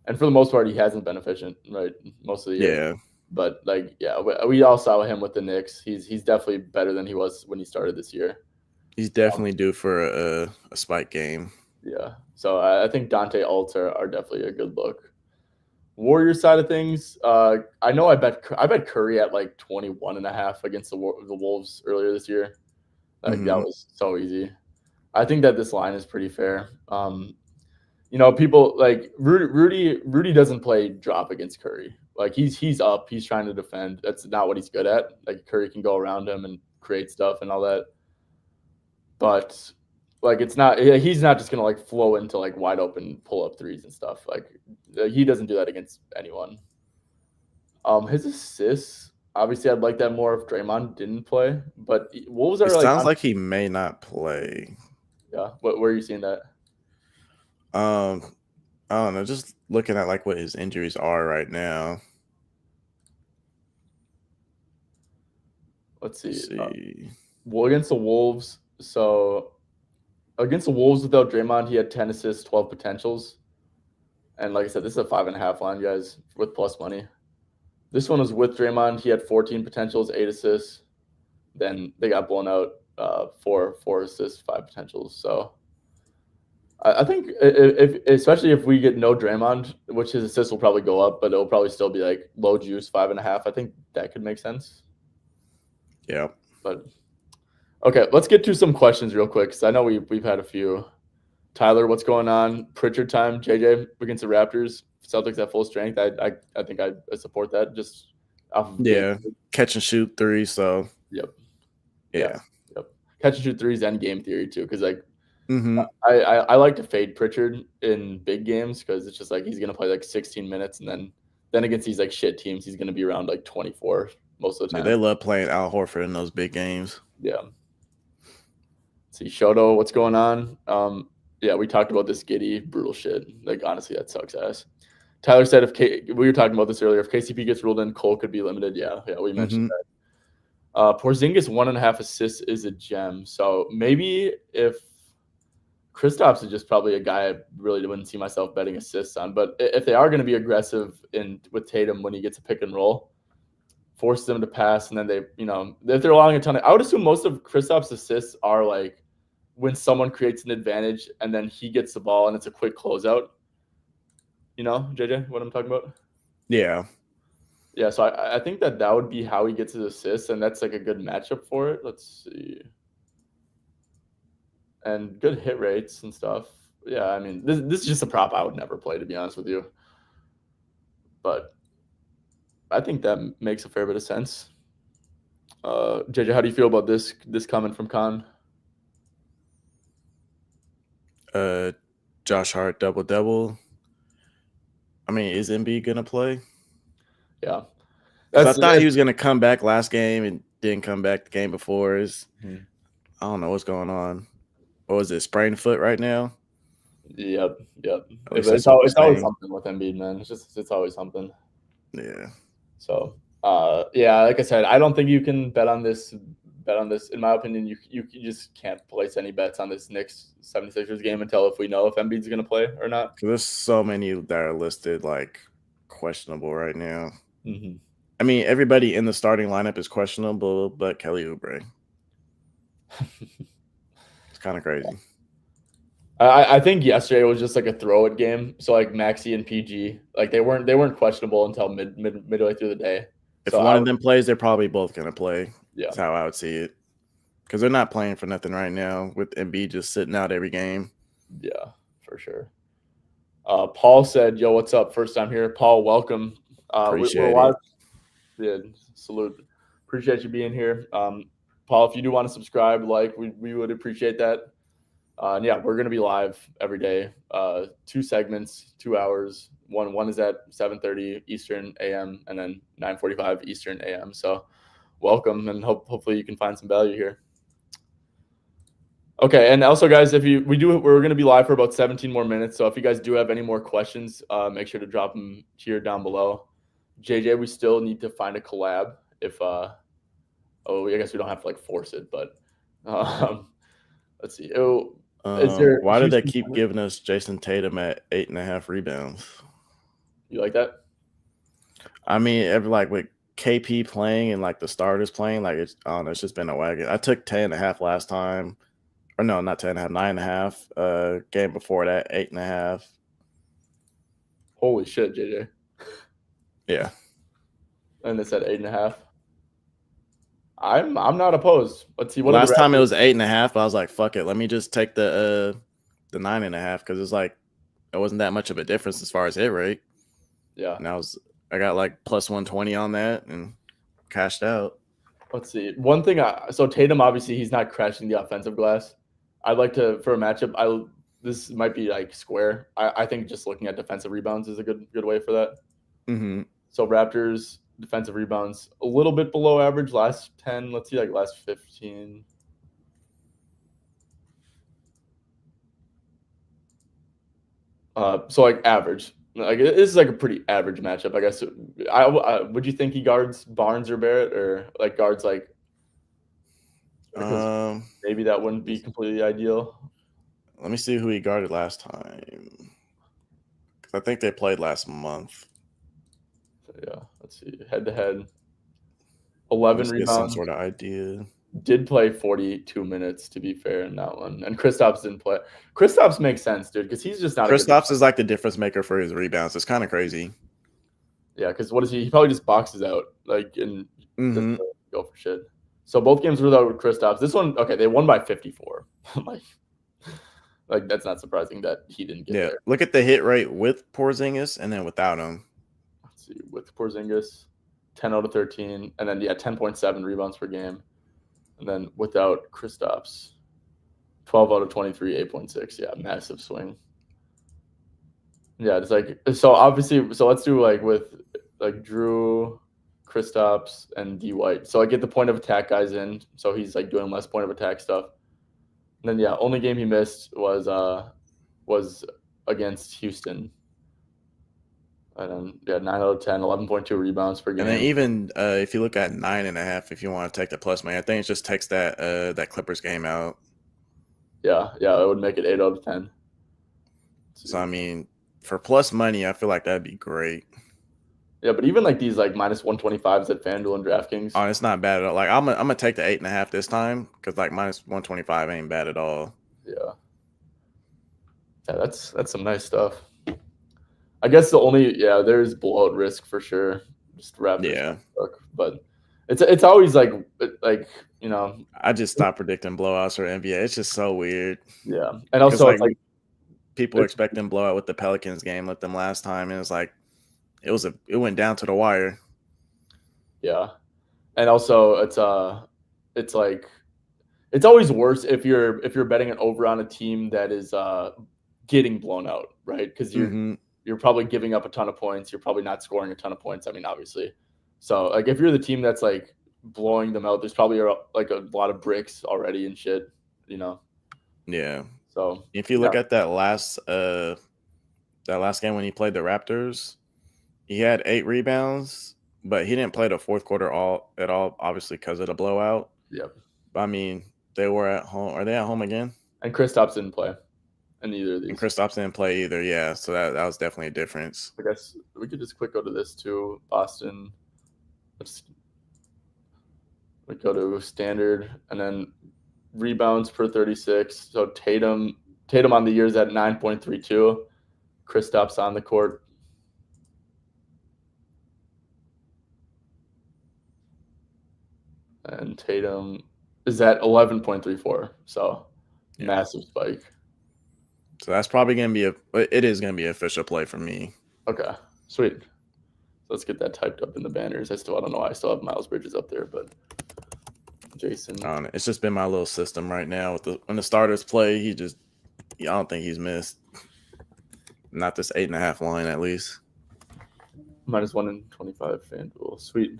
And for the most part, he hasn't been efficient, right? Most of the year. Yeah. But like, yeah, we all saw him with the Knicks. He's definitely better than he was when he started this year. He's definitely due for a spike game. Yeah. So I think Dante Alts are definitely a good look. Warriors side of things, I know I bet Curry at like 21.5 against the Wolves earlier this year. Like that was so easy. I think that this line is pretty fair. People like Rudy doesn't play drop against Curry. Like he's up, he's trying to defend. That's not what he's good at. Like Curry can go around him and create stuff and all that. But like he's not just gonna like flow into like wide open pull up threes and stuff. Like he doesn't do that against anyone. His assists, obviously, I'd like that more if Draymond didn't play. But Wolves are it sounds like he may not play. Yeah, where are you seeing that? I don't know. Just looking at like what his injuries are right now. Let's see. Well, against the Wolves, against the Wolves without Draymond, he had 10 assists, 12 potentials. And like I said, this is a 5.5 line, guys, with plus money. This one was with Draymond. He had 14 potentials, 8 assists. Then they got blown out, 4 assists, 5 potentials. So I think especially if we get no Draymond, which his assists will probably go up, but it'll probably still be like low juice 5.5. I think that could make sense. Yeah. But Okay, let's get to some questions real quick because I know we've had a few. Tyler, what's going on? Pritchard time, JJ against the Raptors. Celtics at full strength. I think I support that just off of game. Yeah, catch and shoot three. So Yep. yeah. Yep. Catch and shoot threes and game theory too, because like Mm-hmm. I like to fade Pritchard in big games because it's just like he's gonna play like 16 minutes and then against these like shit teams he's gonna be around like 24 most of the Yeah, time. they love playing Al Horford in those big games. Yeah. See Shoto, what's going on? Yeah, we talked about this Giddy brutal shit. Like honestly, that sucks ass. Tyler said we were talking about this earlier. If KCP gets ruled in, Cole could be limited. Yeah, we mentioned that. Porzingis 1.5 assists is a gem. So maybe if Kristaps is just probably a guy I really wouldn't see myself betting assists on. But if they are going to be aggressive with Tatum when he gets a pick and roll, force them to pass, and then if they're allowing a ton of, I would assume most of Kristaps' assists are like when someone creates an advantage and then he gets the ball and it's a quick closeout. You know, JJ, what I'm talking about? Yeah. Yeah, so I think that would be how he gets his assists, and that's like a good matchup for it. Let's see. And good hit rates and stuff. Yeah, I mean, this is just a prop I would never play, to be honest with you. But I think that makes a fair bit of sense. JJ, how do you feel about this comment from Khan? Josh Hart double. I mean, is Embiid gonna play? Yeah. Because I thought he was gonna come back last game and didn't come back the game before. I don't know what's going on. What was it? Sprained foot right now? Yep. It's always something with Embiid, man. It's always something. Yeah. So yeah, like I said, I don't think you can bet on this. In my opinion, you just can't place any bets on this Knicks 76ers game until if we know if Embiid's going to play or not. There's so many that are listed like questionable right now. Mm-hmm. I mean, everybody in the starting lineup is questionable, but Kelly Oubre. It's kind of crazy. I think yesterday was just like a throw it game. So like Maxey and PG, like they weren't questionable until midway through the day. If one of them plays, they're probably both going to play. Yeah, that's how I would see it. Because they're not playing for nothing right now with Embiid just sitting out every game. Yeah, for sure. Paul said, "Yo, what's up? First time here, Paul. Welcome. Appreciate it. Yeah, salute. Appreciate you being here, Paul. If you do want to subscribe, we would appreciate that. And yeah, we're gonna be live every day. 2 segments, 2 hours. One is at 7:30 Eastern AM, and then 9:45 Eastern AM. So, welcome, and hopefully you can find some value here. Okay, and also, guys, we're going to be live for about 17 more minutes. So if you guys do have any more questions, make sure to drop them here down below. JJ, we still need to find a collab. I guess we don't have to like force it, but let's see. Why did they keep giving us Jason Tatum at 8.5 rebounds? You like that? I mean, with KP playing and like the starters playing, like it's just been a wagon. I took 10.5 last time. Or no, not 10.5, 9.5. Game before that, 8.5. Holy shit, JJ. Yeah. And they said 8.5. I'm not opposed. Let's see. Last time it was 8.5. I was like, fuck it. Let me just take the 9.5 because it's like it wasn't that much of a difference as far as hit rate. Yeah. And I got like plus 120 on that and cashed out. Let's see. One thing. So Tatum, obviously, he's not crashing the offensive glass. I'd like to, for a matchup, this might be like square. I think just looking at defensive rebounds is a good way for that. Mm-hmm. So Raptors defensive rebounds a little bit below average last 10. Let's see, like last 15. So like average. Like this is like a pretty average matchup, I guess. Would you think he guards Barnes or Barrett, or like guards like? Because maybe that wouldn't be completely ideal. Let me see who he guarded last time. Because I think they played last month. So yeah, let's see. Head to head. 11 rebounds. Get some sort of idea. Did play 42 minutes, to be fair, in that one. And Kristaps didn't play. Kristaps makes sense, dude, because he's just not. Kristaps is like the difference maker for his rebounds. It's kind of crazy. Yeah, because what is he? He probably just boxes out, like, and doesn't go for shit. So both games were without Kristaps. This one, okay, they won by 54. like that's not surprising that he didn't get there. Look at the hit rate with Porzingis and then without him. Let's see, with Porzingis, 10 out of 13, and then 10.7 rebounds per game, and then without Kristaps, 12 out of 23, 8.6. Yeah, massive swing. Yeah, it's like so. Obviously, so let's do like with like Drew, Kristaps, and D White. So I get the point of attack guys in. So he's like doing less point of attack stuff. And then only game he missed was against Houston. And then 9 out of 10, 11.2 rebounds per game. And then even if you look at 9.5, if you want to take the plus money, I think it just takes that Clippers game out. Yeah, it would make it 8 out of 10. So I mean, for plus money, I feel like that'd be great. Yeah, but even like these like minus 125s at FanDuel and DraftKings. Oh, it's not bad at all. Like I'm gonna take the 8.5 this time because like minus 125 ain't bad at all. Yeah, that's some nice stuff. I guess the only there's blowout risk for sure. Just Raptors. Yeah, but it's always like I just stopped predicting blowouts for NBA. It's just so weird. Yeah, and also it's like people are expecting blowout with the Pelicans game with them last time, and it's like it went down to the wire. Yeah, and also it's like it's always worse if you're betting an over on a team that is getting blown out, right? Because you're probably giving up a ton of points. You're probably not scoring a ton of points. I mean, obviously. So like if you're the team that's like blowing them out, there's probably like a lot of bricks already and shit, Yeah. So if you look at that last game when he played the Raptors, he had 8 rebounds, but he didn't play the fourth quarter at all, obviously because of the blowout. Yep. I mean, they were at home. Are they at home again? And Kristaps didn't play in either of these. And Kristaps didn't play either, yeah. So that was definitely a difference. I guess we could just quick go to this too. Boston. We go to standard and then rebounds per 36. So Tatum on the year is at 9.32. Kristaps on the court. And Tatum is at 11.34. So massive spike. So that's probably going to be it is going to be an official play for me. Okay, sweet. So let's get that typed up in the banners. I don't know why I still have Miles Bridges up there, but Jason. It's just been my little system right now. When the starters play, I don't think he's missed. Not this 8.5 line, at least. Minus 125 FanDuel. Sweet.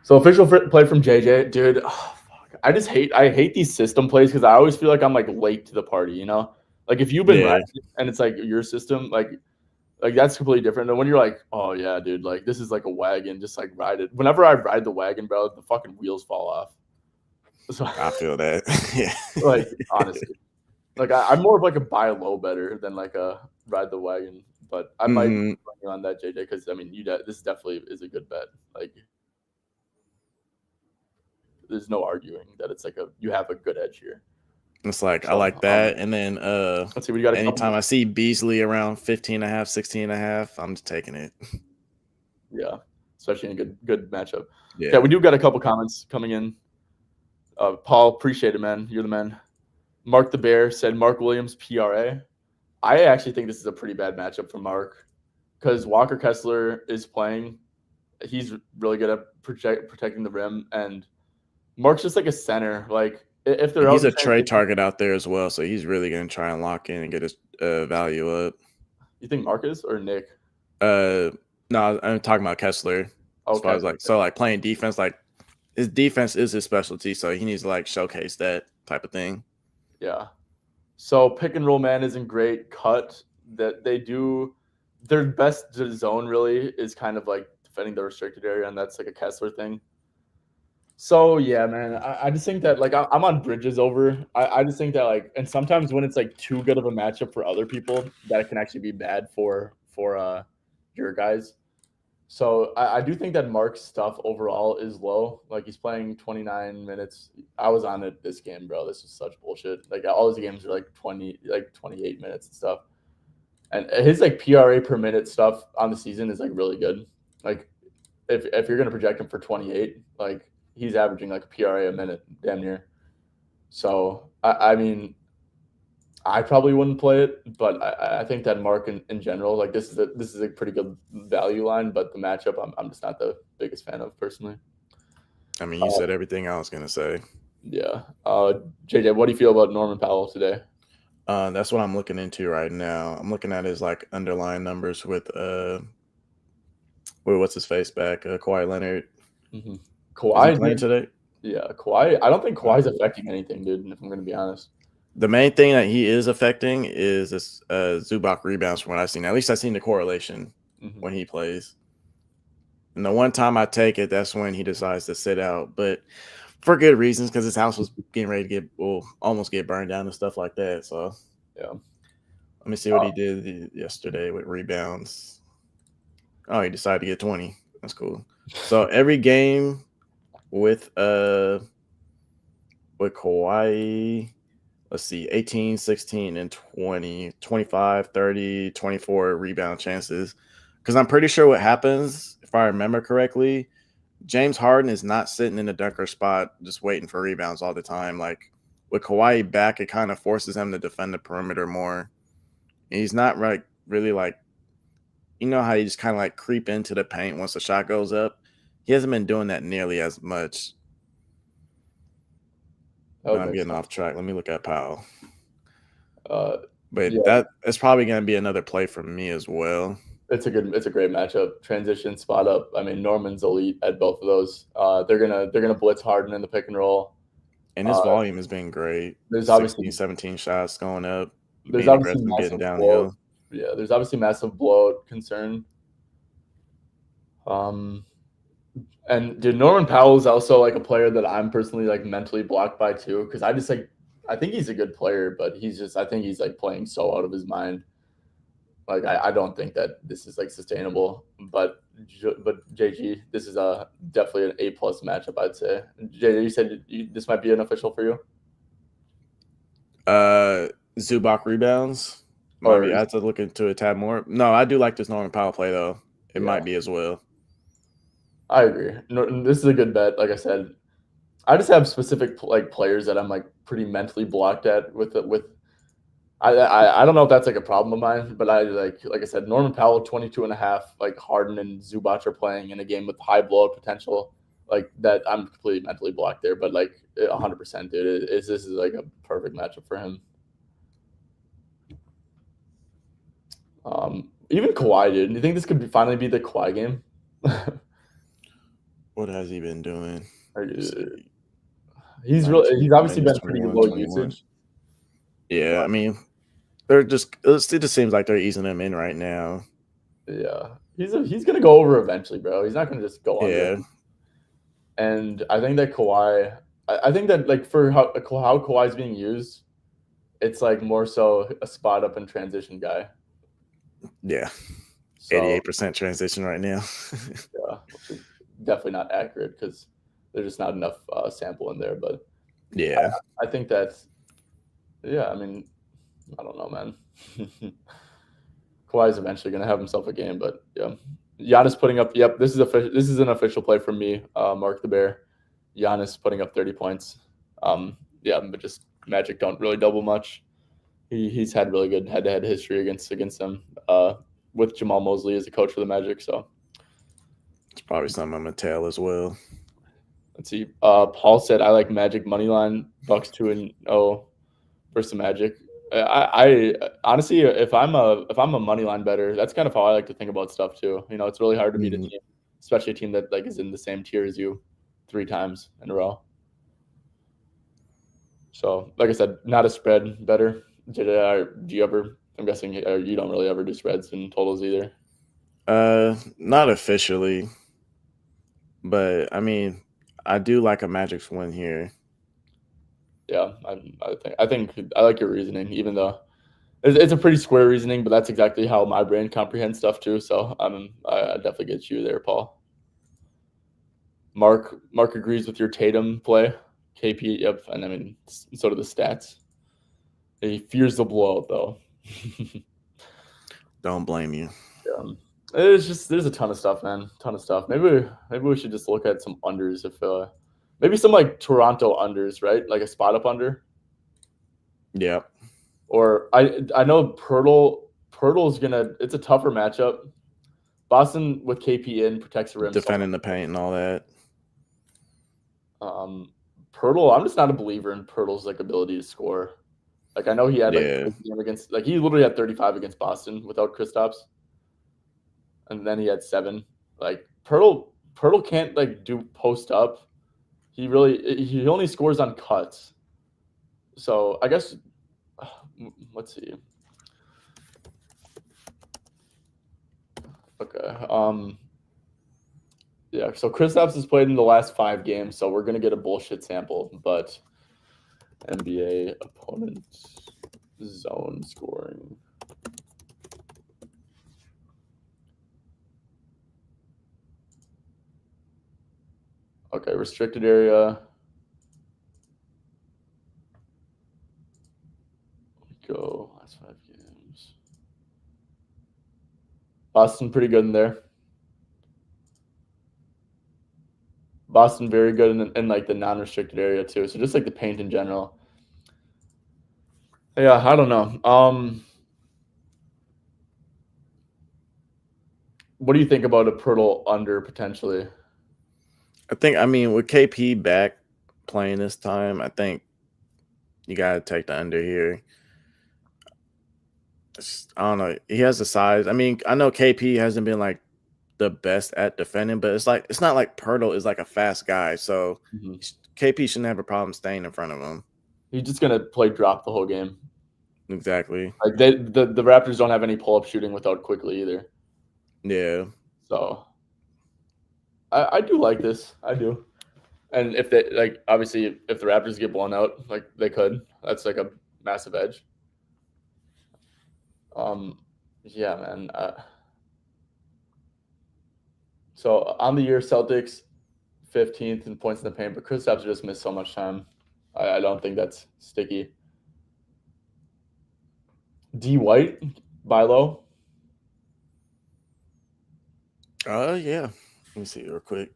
So official play from JJ, dude. Oh, fuck. I hate these system plays because I always feel like I'm like late to the party. Like if you've been riding and it's like your system, like that's completely different than when you're like, oh yeah, dude, like this is like a wagon, just like ride it. Whenever I ride the wagon, bro, the fucking wheels fall off. So, I feel that. Yeah. Like honestly, like I'm more of like a buy low better than like a ride the wagon. But I might be on that JJ because I mean this definitely is a good bet. Like there's no arguing that it's like you have a good edge here. It's like I like that. And then let's see what you got. Anytime I see Beasley around 15.5, 16.5, I'm just taking it. Yeah, especially in a good matchup. Yeah. Okay, we do got a couple comments coming in. Paul, appreciate it, man. You're the man. Mark the Bear said Mark Williams PRA. I actually think this is a pretty bad matchup for Mark because Walker Kessler is playing. He's really good at protecting the rim, and Mark's just like a center. Like if they're he's a trade target out there as well, so he's really going to try and lock in and get his value up. You think Mark is or Nick? No, I'm talking about Kessler. As far as like playing defense, like his defense is his specialty, so he needs to like showcase that type of thing. Yeah. So pick and roll man isn't great. Cut that they do. Their best zone really is kind of like defending the restricted area, and that's like a Kessler thing. So yeah, man, I just think that like I'm on Bridges over. I just think that like, and sometimes when it's like too good of a matchup for other people, that can actually be bad for your guys. So I do think that Mark's stuff overall is low. Like he's playing 29 minutes. I was on it this game, bro. This is such bullshit. Like all his games are like 28 minutes and stuff. And his like PRA per minute stuff on the season is like really good. Like if you're gonna project him for 28, like he's averaging like a PRA a minute, damn near. So I mean, I probably wouldn't play it, but I think that Mark in general, like this is a pretty good value line, but the matchup I'm just not the biggest fan of personally. I mean, you Uh, said everything I was gonna say. yeah. JJ, what do you feel about Norman Powell today? That's what I'm looking into right now. I'm looking at his like underlying numbers with what's his face back, Kawhi Leonard. Mm-hmm. Is he Kawhi playing did, today? yeah. Kawhi, I don't think Uh, Kawhi's affecting anything, dude. If I'm gonna be honest. the main thing that he is affecting is this Zubac rebounds from what I've seen. At least I've seen the correlation Mm-hmm. when he plays. And the one time I take it, that's when he decides to sit out, but for good reasons because his house was getting ready to almost get burned down and stuff like that. So Yeah. let me see what he did yesterday with rebounds. Oh, he decided to get 20. That's cool. So every game with Kawhi, let's see, 18, 16, and 20, 25, 30, 24 rebound chances. Because I'm pretty sure what happens, if I remember correctly, James Harden is not sitting in the dunker spot just waiting for rebounds all the time. Like with Kawhi back, it kind of forces him to defend the perimeter more. And he's not really like, you know how you just kind of like creep into the paint once the shot goes up. He hasn't been doing that nearly as much. That But would I'm make getting sense. off track. Let me look at Powell. Uh, But yeah, that's probably going to be another play from me as well. it's a great matchup. Transition, spot up. I mean, Norman's elite at both of those. They're gonna blitz Harden in the pick and roll. And his Uh, volume has been great. there's obviously 16, 17 shots going up, there's being obviously aggressive, getting massive blowout. downhill. Yeah, there's obviously massive blowout concern. Um, and dude, Norman Powell is also like a player that I'm personally like mentally blocked by too, because I just like I think he's a good player, but I think he's like playing so out of his mind. Like I don't think that this is like sustainable. But JG, this is a definitely an A+ matchup, I'd say. JJ, you said this might be an official for you, Uh, Zubac rebounds. Might or be. I have to look into a tad more. No, I do like this Norman Powell play though. It yeah, might be as well. I agree. No, this is a good bet. Like I said, I just have specific like players that I'm like pretty mentally blocked at with. I don't know if that's like a problem of mine, but I like I said, Norman Powell 22 and a half, like Harden and Zubac are playing in a game with high blowout potential. Like that, I'm completely mentally blocked there. But like 100%, dude, this is like a perfect matchup for him. Even Kawhi, dude. Do you think this could finally be the Kawhi game? What has he been doing? Let's Or, see. he's 19 obviously minutes, been pretty 21, low 21. usage. Yeah, I But mean, it just seems like they're easing him in right now. yeah, he's gonna go over eventually, bro. He's not gonna just go under. Yeah, And I think that Kawhi, I think that like for how Kawhi's being used, it's like more so a spot up and transition guy. yeah. So 88% transition right now. yeah, which is definitely not accurate because there's just not enough sample in there. But Yeah. I think that's yeah. I mean, I don't know, man. Kawhi's eventually gonna have himself a game, but yeah. Giannis putting up. Yep, this is official. This is an official play from me, Mark the Bear. Giannis putting up 30 points. Yeah, but just Magic don't really double much. He's had really good head-to-head history against them with Jamal Mosley as a coach for the Magic. So It's probably something I'm going to tell as well. let's see. Paul said I like Magic money line Bucks 2-0 versus the Magic. I honestly, if I'm a money line better, that's kind of how I like to think about stuff too. You know, it's really hard to beat a Mhm. team, especially a team that like is in the same tier as you 3 times in a row. So, like I said, not a spread better. Do you ever? I'm guessing you don't really ever do spreads and totals either. Not officially, but I mean, I do like a Magic's win here. Yeah, I think I like your reasoning, even though it's a pretty square reasoning, but that's exactly how my brain comprehends stuff too. So I definitely get you there, Paul. Mark agrees with your Tatum play. KP, yep, and I mean so do the stats. He fears the blowout though. Don't blame you. Yeah. It's just there's a ton of stuff, man. Ton of stuff. Maybe we should just look at some unders if Maybe some like Toronto unders, right? Like a spot up under. Yeah. Or I know Pirtle's gonna. It's a tougher matchup. Boston with KP in protects the rim. Defending the paint and all that. Pirtle, I'm just not a believer in Pirtle's like ability to score. Like I know he had like a game against, like he literally had 35 against Boston without Kristaps, and then he had 7. Like Pirtle can't like do post up. He only scores on cuts. So I guess let's see. Okay. Yeah, so Kristaps has played in the last 5 games, so we're gonna get a bullshit sample, but NBA opponent zone scoring. Okay, restricted area. Go last 5 games. Boston pretty good in there. Boston very good in like the non-restricted area too. So just like the paint in general. Yeah, I don't know. What do you think about a Pirtle under potentially? I mean, with KP back playing this time, I think you gotta take the under here. I don't know. He has the size. I mean, I know KP hasn't been like the best at defending, but it's not like Pirtle is like a fast guy. So KP shouldn't have a problem staying in front of him. He's just gonna play drop the whole game. Exactly. Like the Raptors don't have any pull-up shooting without quickly either. Yeah. So I do like this. I do. And if they like, obviously, if the Raptors get blown out, like they could, that's like a massive edge. Yeah, man. So on the year, Celtics 15th in points in the paint, but Kristaps just missed so much time. I don't think that's sticky. D White, buy low. Yeah. Let me see real quick.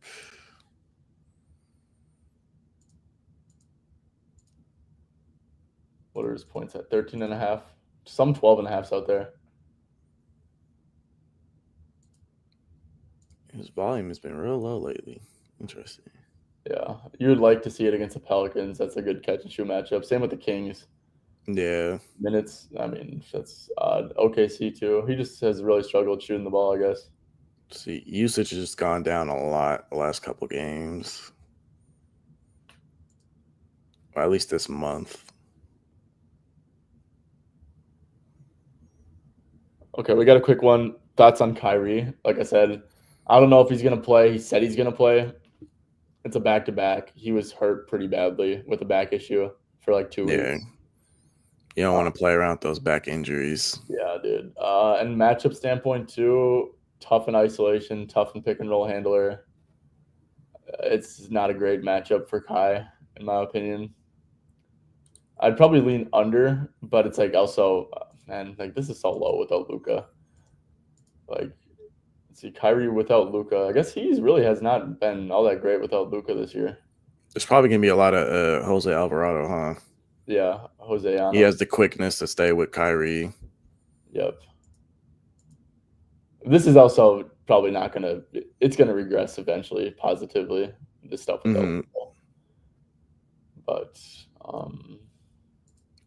What are his points at? 13.5. Some 12.5s out there. His volume has been real low lately. Interesting. Yeah, you would like to see it against the Pelicans. That's a good catch and shoot matchup. Same with the Kings. Yeah. Minutes, I mean, that's odd. OKC too. He just has really struggled shooting the ball, I guess. See, usage has gone down a lot the last couple games. Or at least this month. Okay, we got a quick one. Thoughts on Kyrie? Like I said, I don't know if he's gonna play. He said he's gonna play. It's a back-to-back. He was hurt pretty badly with a back issue for like 2 weeks. You don't want to play around with those back injuries. Yeah, dude. And matchup standpoint too, tough in isolation, tough in pick and roll handler. It's not a great matchup for Kai, in my opinion. I'd probably lean under, but it's like also, man, like this is so low without Luka. Like, see, Kyrie without Luka. I guess he really has not been all that great without Luka this year. There's probably gonna be a lot of Jose Alvarado, huh? Yeah, Jose Alvarado. He has the quickness to stay with Kyrie. Yep. This is also probably not gonna. It's gonna regress eventually, positively. This stuff without Luka.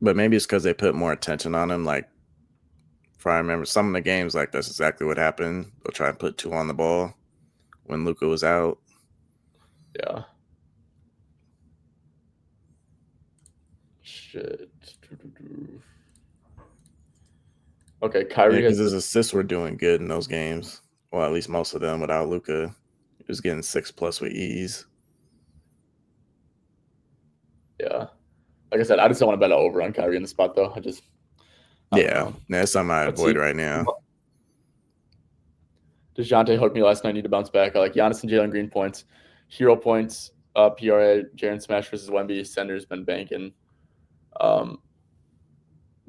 But maybe it's because they put more attention on him. Like, if I remember some of the games, like that's exactly what happened. They'll try and put 2 on the ball when Luka was out. Yeah. Shit. Okay, Kyrie. Because his assists were doing good in those games. Well, at least most of them without Luka. He was getting 6+ with ease. Yeah. Like I said, I just don't want to bet over on Kyrie in the spot, though. That's something I avoid right now. DeJounte hooked me last night. Need to bounce back. I like Giannis and Jalen Green points, hero points, PRA, Jaren Smash versus Wemby. Sender's been banking.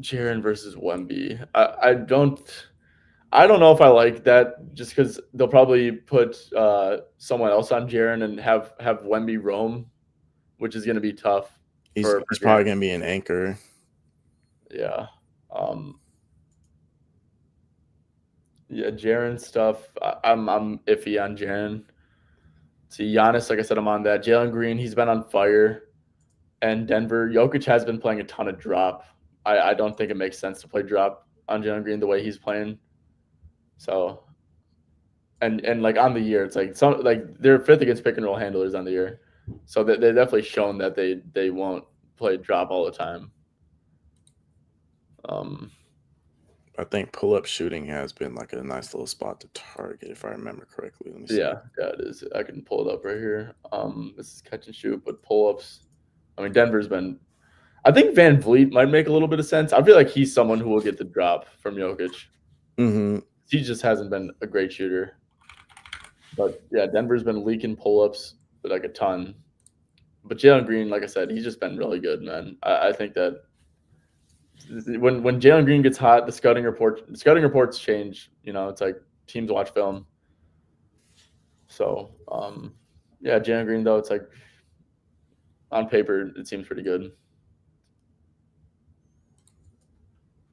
Jaren versus Wemby. I don't know if I like that just because they'll probably put someone else on Jaren and have Wemby roam. which is going to be tough. He's probably going to be an anchor. Yeah. Yeah, Jaren stuff. I'm iffy on Jaren. See, Giannis, like I said, I'm on that. Jalen Green, he's been on fire. And Denver, Jokic has been playing a ton of drop. I don't think it makes sense to play drop on Jalen Green the way he's playing. So, and like on the year, it's like they're fifth against pick and roll handlers on the year. So they're definitely shown that they won't play drop all the time. I think pull-up shooting has been like a nice little spot to target, if I remember correctly. Let me see. Yeah, it is. I can pull it up right here. This is catch and shoot, but pull-ups. I mean, Denver's been. I think Van Vliet might make a little bit of sense. I feel like he's someone who will get the drop from Jokic. Mm-hmm. He just hasn't been a great shooter. But yeah, Denver's been leaking pull-ups like a ton. But Jalen Green, like I said, he's just been really good, man. I think that when Jalen Green gets hot, the scouting reports change. It's like teams watch film. So yeah, Jalen Green though, it's like on paper it seems pretty good.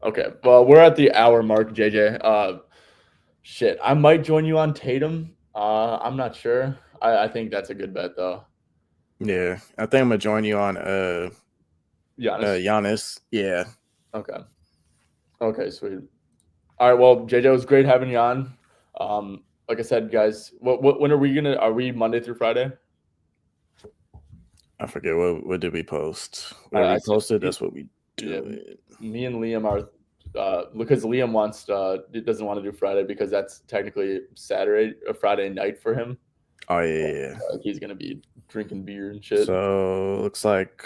Okay, well we're at the hour mark, JJ. Shit, I might join you on Tatum. I'm not sure. I think that's a good bet though. Yeah, I think I'm gonna join you on Giannis. Yeah. Okay, sweet. All right, well, JJ, it was great having you on. Like I said, guys, when are we Monday through Friday? I forget what did we post. Whatever we posted, that's what we do. Yeah, me and Liam are because Liam doesn't want to do Friday because that's technically Saturday or Friday night for him. Oh yeah. He's gonna be drinking beer and shit. So looks like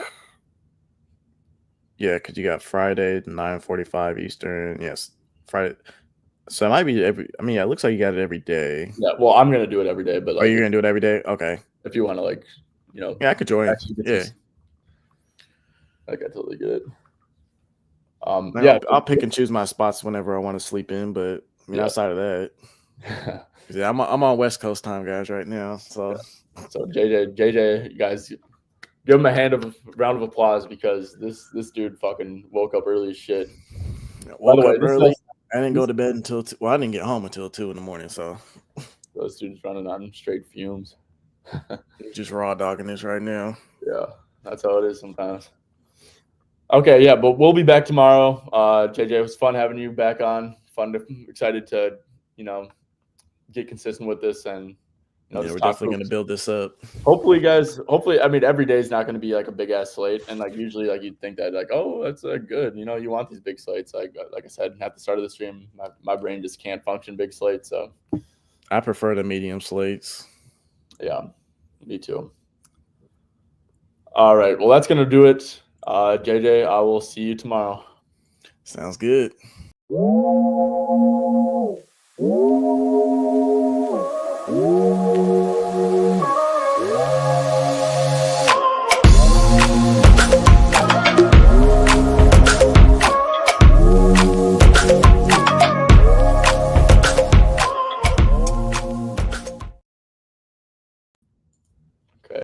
because you got Friday 9:45 Eastern. Yes, Friday. So it might be it looks like you got it every day. Yeah, well, I'm gonna do it every day, but like, you're gonna do it every day? Okay. If you want to, yeah, I could join. Yeah, I totally get it. I'll pick and choose my spots whenever I want to sleep in, but outside of that, yeah, I'm on West Coast time, guys, right now. So JJ, you guys, give him a round of applause because this dude fucking woke up early as shit. Woke up early. I didn't go to bed until I didn't get home until 2 a.m. So those students running on straight fumes. Just raw dogging this right now. Yeah, that's how it is sometimes. Okay, yeah, but we'll be back tomorrow. JJ, it was fun having you back on. Excited to get consistent with this and we're definitely going to build this up. Hopefully, guys. I mean, every day is not going to be like a big ass slate, and like usually, like you'd think that like, oh, that's good. You want these big slates. Like I said at the start of the stream, my brain just can't function big slates. So I prefer the medium slates. Yeah, me too. All right, well, that's going to do it. JJ, I will see you tomorrow. Sounds good.